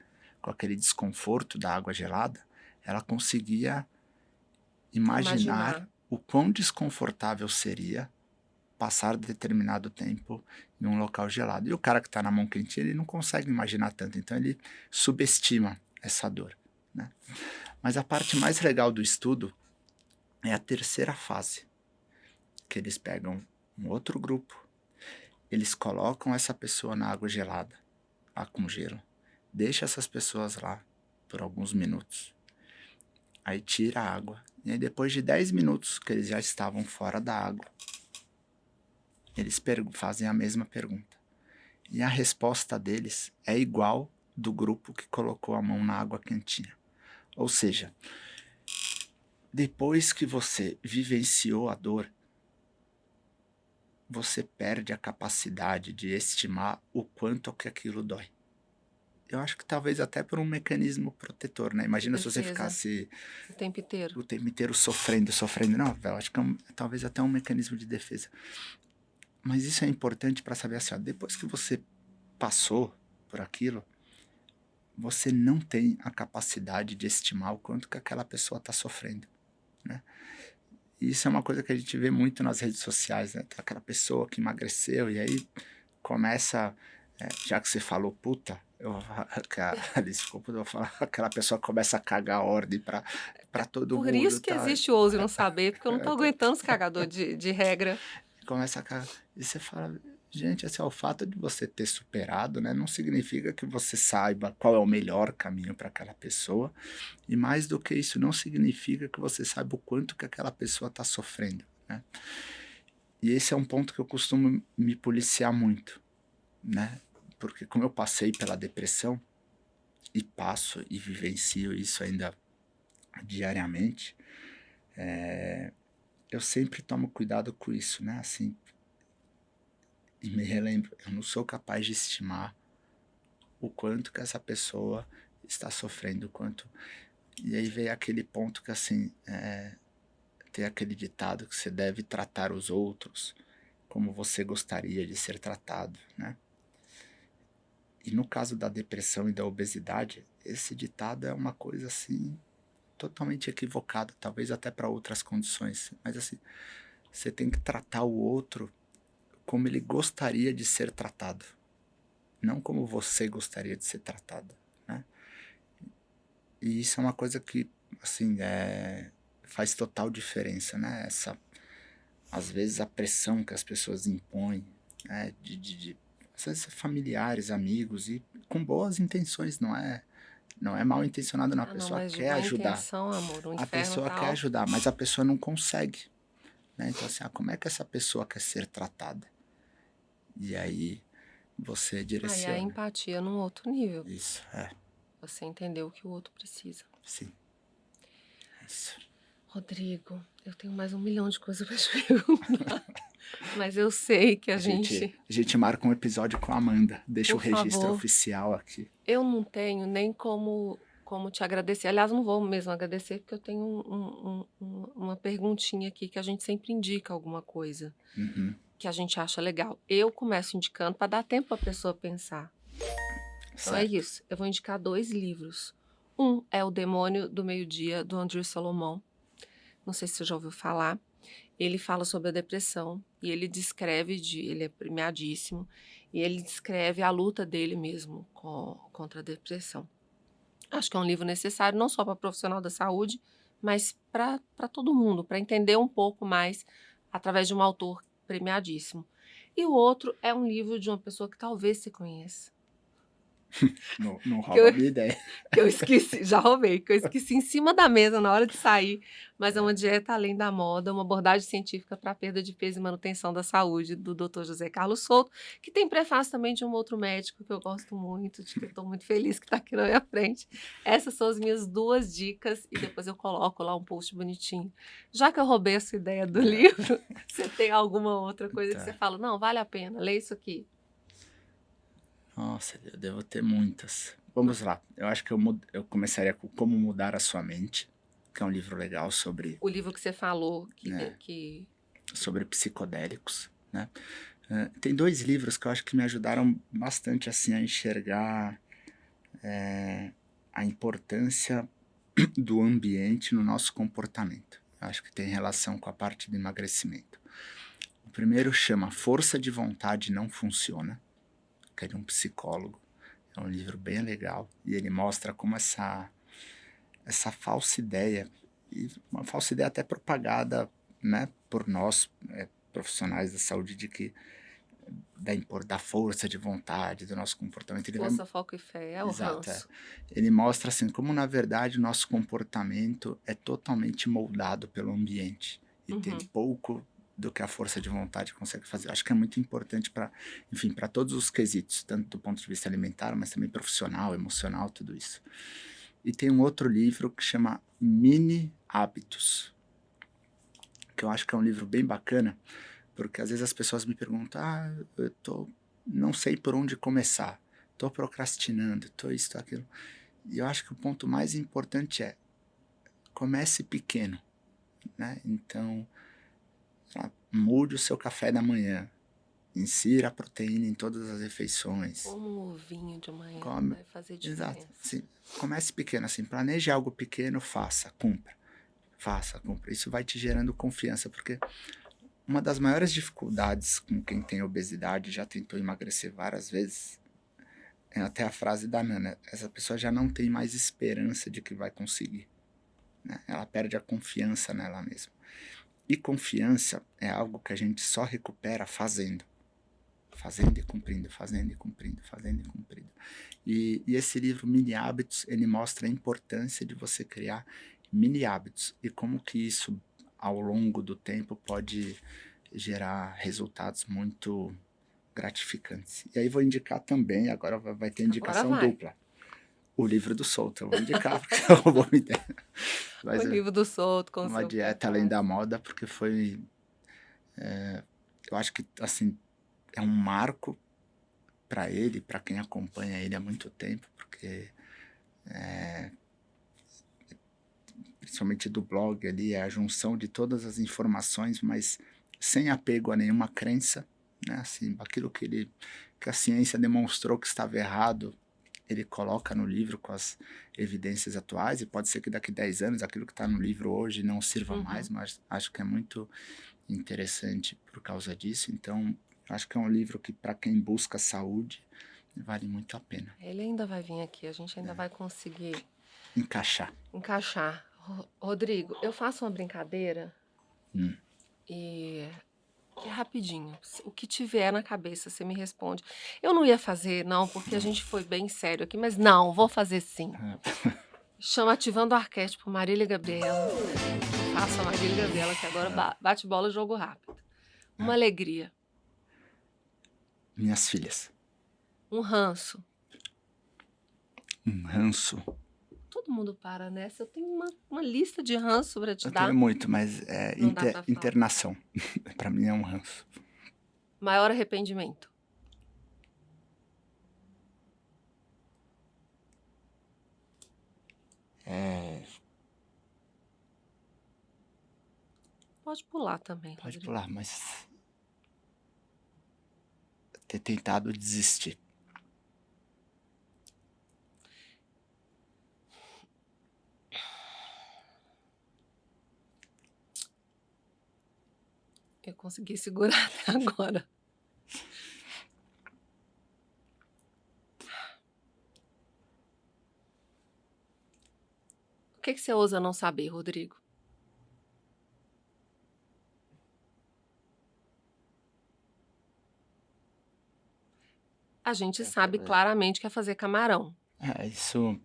com aquele desconforto da água gelada, ela conseguia imaginar o quão desconfortável seria passar determinado tempo em um local gelado. E o cara que está na mão quentinha, ele não consegue imaginar tanto, então ele subestima essa dor, né? Mas a parte mais legal do estudo é a terceira fase, que eles pegam um outro grupo, eles colocam essa pessoa na água gelada, lá com gelo, deixa essas pessoas lá por alguns minutos, aí tira a água, e aí depois de 10 minutos que eles já estavam fora da água, eles fazem a mesma pergunta. E a resposta deles é igual do grupo que colocou a mão na água quentinha. Ou seja, depois que você vivenciou a dor, você perde a capacidade de estimar o quanto que aquilo dói. Eu acho que talvez até por um mecanismo protetor, né? Imagina se você ficasse o tempo inteiro sofrendo. Não, eu acho que talvez até um mecanismo de defesa. Mas isso é importante para saber assim, ó, depois que você passou por aquilo, você não tem a capacidade de estimar o quanto que aquela pessoa está sofrendo, né? E isso é uma coisa que a gente vê muito nas redes sociais, né? Aquela pessoa que emagreceu e aí começa, já que você falou puta, desculpa, eu vou falar, aquela pessoa começa a cagar a ordem para todo mundo. Por isso que existe o Ouse Não Saber, porque eu não tô aguentando os cagadores de regra. Começa a cagar, e você fala, gente, assim, o fato de você ter superado, né, não significa que você saiba qual é o melhor caminho para aquela pessoa, e mais do que isso, não significa que você saiba o quanto que aquela pessoa está sofrendo, né? E esse é um ponto que eu costumo me policiar muito, né? Porque como eu passei pela depressão, e passo e vivencio isso ainda diariamente, eu sempre tomo cuidado com isso, né? Assim, e me relembro, eu não sou capaz de estimar o quanto que essa pessoa está sofrendo, o quanto... E aí veio aquele ponto que, assim, tem aquele ditado que você deve tratar os outros como você gostaria de ser tratado, né? E no caso da depressão e da obesidade, esse ditado é uma coisa, assim, totalmente equivocada, talvez até para outras condições, mas, assim, você tem que tratar o outro como ele gostaria de ser tratado, não como você gostaria de ser tratado, né? E isso é uma coisa que, assim, faz total diferença, né? Às vezes a pressão que as pessoas impõem, né? Às vezes familiares, amigos, e com boas intenções, não é mal intencionado, não. A pessoa quer ajudar. Intenção, amor, a pessoa quer ajudar, mas a pessoa não consegue, né? Então, assim, como é que essa pessoa quer ser tratada? E aí você direciona. Aí a empatia num outro nível. Isso, Você entendeu o que o outro precisa. Sim. Isso. Rodrigo, eu tenho mais 1 milhão de coisas para te perguntar. Mas eu sei que a gente marca um episódio com a Amanda. Deixa Por o registro favor. oficial aqui. Eu não tenho nem como te agradecer. Aliás, não vou mesmo agradecer, porque eu tenho uma perguntinha aqui que a gente sempre indica alguma coisa que a gente acha legal. Eu começo indicando para dar tempo para a pessoa pensar. Então é isso. Eu vou indicar 2 livros. Um é O Demônio do Meio-Dia, do Andrew Solomon. Não sei se você já ouviu falar. Ele fala sobre a depressão e ele descreve, ele é premiadíssimo, e ele descreve a luta dele mesmo contra a depressão. Acho que é um livro necessário não só para profissional da saúde, mas para todo mundo, para entender um pouco mais através de um autor premiadíssimo. E o outro é um livro de uma pessoa que talvez você conheça. Não que eu, rouba a minha ideia. que eu esqueci, já roubei, que eu esqueci em cima da mesa na hora de sair, mas é uma dieta além da moda, uma abordagem científica para perda de peso e manutenção da saúde, do Dr. José Carlos Souto, que tem prefácio também de um outro médico que eu gosto muito, de que eu estou muito feliz que está aqui na minha frente. Essas são as minhas 2 dicas e depois eu coloco lá um post bonitinho. Já que eu roubei a sua ideia do livro, você tem alguma outra coisa que você fala, não, vale a pena, lê isso aqui. Nossa, eu devo ter muitas. Vamos lá. Eu acho que eu começaria com Como Mudar a Sua Mente, que é um livro legal sobre, O livro que você falou, né, que... sobre psicodélicos, né? Tem 2 livros que eu acho que me ajudaram bastante assim a enxergar a importância do ambiente no nosso comportamento. Eu acho que tem relação com a parte do emagrecimento. O primeiro chama Força de Vontade Não Funciona, que é de um psicólogo. É um livro bem legal e ele mostra como essa falsa ideia, e uma falsa ideia até propagada, né, por nós, profissionais da saúde, de que da força de vontade, do nosso comportamento. Força, foco e fé, é o Exato, ranço. Ele mostra assim como na verdade o nosso comportamento é totalmente moldado pelo ambiente e tem pouco do que a força de vontade consegue fazer. Acho que é muito importante para todos os quesitos, tanto do ponto de vista alimentar, mas também profissional, emocional, tudo isso. E tem um outro livro que chama Mini Hábitos, que eu acho que é um livro bem bacana, porque às vezes as pessoas me perguntam, não sei por onde começar, estou procrastinando, estou isso, aquilo. E eu acho que o ponto mais importante é, comece pequeno, né? Então, mude o seu café da manhã, insira a proteína em todas as refeições. Como um ovinho de manhã vai fazer diferença. Exato, assim, comece pequeno, assim, planeje algo pequeno, faça, cumpra. Isso vai te gerando confiança, porque uma das maiores dificuldades com quem tem obesidade, já tentou emagrecer várias vezes, é até a frase da Nana, essa pessoa já não tem mais esperança de que vai conseguir, né? Ela perde a confiança nela mesma. E confiança é algo que a gente só recupera fazendo e cumprindo, fazendo e cumprindo, fazendo e cumprindo. E esse livro, Mini Hábitos, ele mostra a importância de você criar mini hábitos e como que isso, ao longo do tempo, pode gerar resultados muito gratificantes. E aí vou indicar também, agora vai ter indicação dupla, o livro do Souto. Eu vou indicar porque eu roubou uma ideia. Mas o livro do Souto com uma dieta além da moda, porque foi... eu acho que, assim, é um marco para ele, para quem acompanha ele há muito tempo, porque principalmente do blog ali, é a junção de todas as informações, mas sem apego a nenhuma crença, né? Assim, aquilo que a ciência demonstrou que estava errado, ele coloca no livro com as evidências atuais, e pode ser que daqui 10 anos aquilo que está no livro hoje não sirva mais, mas acho que é muito interessante por causa disso. Então, acho que é um livro que, para quem busca saúde, vale muito a pena. Ele ainda vai vir aqui, a gente ainda vai conseguir encaixar. Rodrigo, eu faço uma brincadeira e é rapidinho. O que tiver na cabeça, você me responde. Eu não ia fazer, não, porque a gente foi bem sério aqui, mas não, vou fazer sim. Chama Ativando o Arquétipo, Marília Gabriela. Faça a Marília Gabriela, que agora bate bola e jogo rápido. Uma alegria. Minhas filhas. Um ranço. Um ranço. Todo mundo para nessa. Eu tenho uma lista de ranço para te dar. Eu tenho muito, mas internação. Para mim é um ranço. Maior arrependimento. Pode pular também. Pode Rodrigo. pular, mas ter tentado desistir. Eu consegui segurar até agora. O que você ousa não saber, Rodrigo? A gente É sabe aquela- claramente que é fazer camarão. Isso.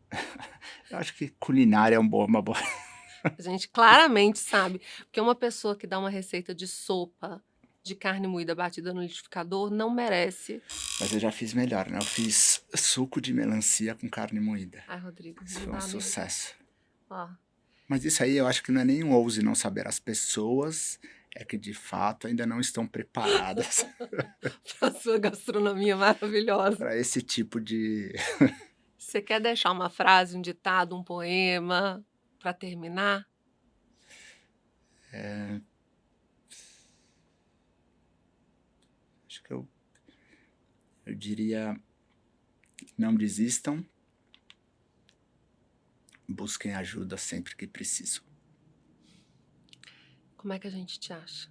Eu acho que culinária é uma boa. A gente claramente sabe. Porque uma pessoa que dá uma receita de sopa de carne moída batida no liquidificador não merece. Mas eu já fiz melhor, né? Eu fiz suco de melancia com carne moída. Ai, Rodrigo, Isso não foi um dá mesmo. sucesso. Ó, Mas isso aí eu acho que não é nem um ouse não saber. As pessoas é que de fato ainda não estão preparadas pra sua gastronomia maravilhosa. para esse tipo de. Você quer deixar uma frase, um ditado, um poema para terminar? Acho que eu diria: não desistam, busquem ajuda sempre que precisam. Como é que a gente te acha?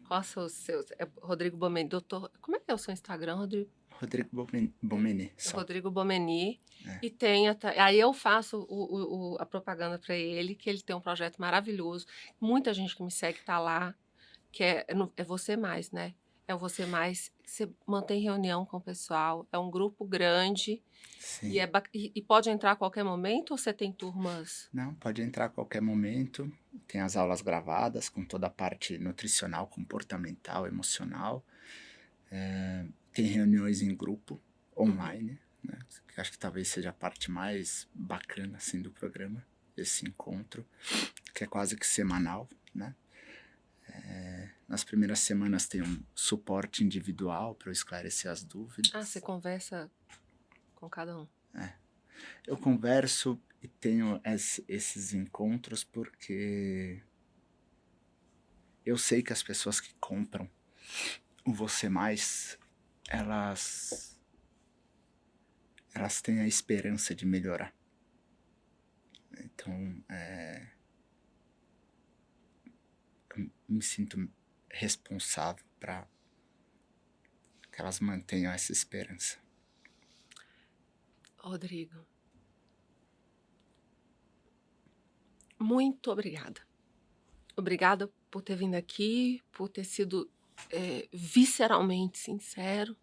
Qual são os seus? É Rodrigo Bomeni, doutor. Como é que é o seu Instagram, Rodrigo? Rodrigo Bomeni, só. Rodrigo Bomeni. É. E tem aí eu faço a propaganda para ele, que ele tem um projeto maravilhoso. Muita gente que me segue tá lá, que é Você Mais, né? É o Você Mais. Você mantém reunião com o pessoal. É um grupo grande. Sim. E pode entrar a qualquer momento ou você tem turmas? Não, pode entrar a qualquer momento. Tem as aulas gravadas com toda a parte nutricional, comportamental, emocional. Tem reuniões em grupo, online, né? Que acho que talvez seja a parte mais bacana assim, do programa, esse encontro, que é quase que semanal, né? Nas primeiras semanas tem um suporte individual para eu esclarecer as dúvidas. Ah, você conversa com cada um. Eu converso e tenho esses encontros porque eu sei que as pessoas que compram o Você Mais, elas têm a esperança de melhorar. Então, eu me sinto responsável para que elas mantenham essa esperança. Rodrigo, muito obrigada. Obrigada por ter vindo aqui, por ter sido visceralmente sincero.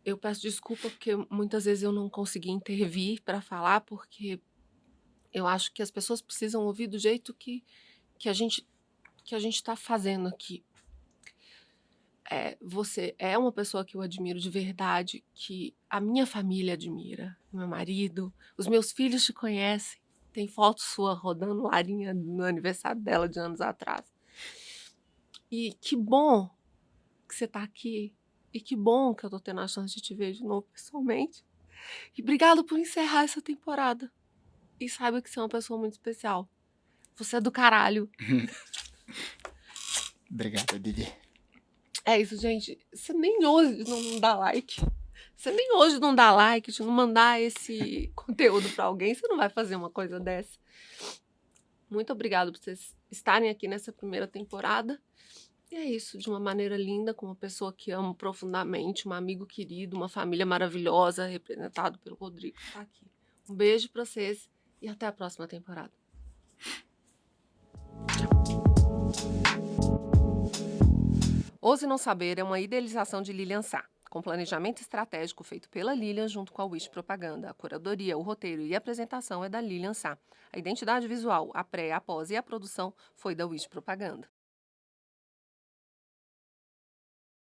Eu peço desculpa porque muitas vezes eu não consegui intervir para falar, porque eu acho que as pessoas precisam ouvir do jeito que a gente está fazendo aqui. Você é uma pessoa que eu admiro de verdade, que a minha família admira, meu marido, os meus filhos te conhecem, tem foto sua rodando Larinha no aniversário dela de anos atrás. E que bom que você está aqui, e que bom que eu tô tendo a chance de te ver de novo pessoalmente. E obrigado por encerrar essa temporada. E saiba que você é uma pessoa muito especial. Você é do caralho. Obrigado, Didi. É isso, gente. Você nem hoje não dá like. Você nem hoje não dá like, de não mandar esse conteúdo pra alguém, você não vai fazer uma coisa dessa. Muito obrigado por vocês estarem aqui nessa primeira temporada. E é isso, de uma maneira linda, com uma pessoa que amo profundamente, um amigo querido, uma família maravilhosa, representado pelo Rodrigo, que tá aqui. Um beijo pra vocês e até a próxima temporada. Ouse Não Saber é uma idealização de Lilian Sá, com planejamento estratégico feito pela Lilian junto com a Wish Propaganda. A curadoria, o roteiro e a apresentação é da Lilian Sá. A identidade visual, a pré, a pós e a produção foi da Wish Propaganda.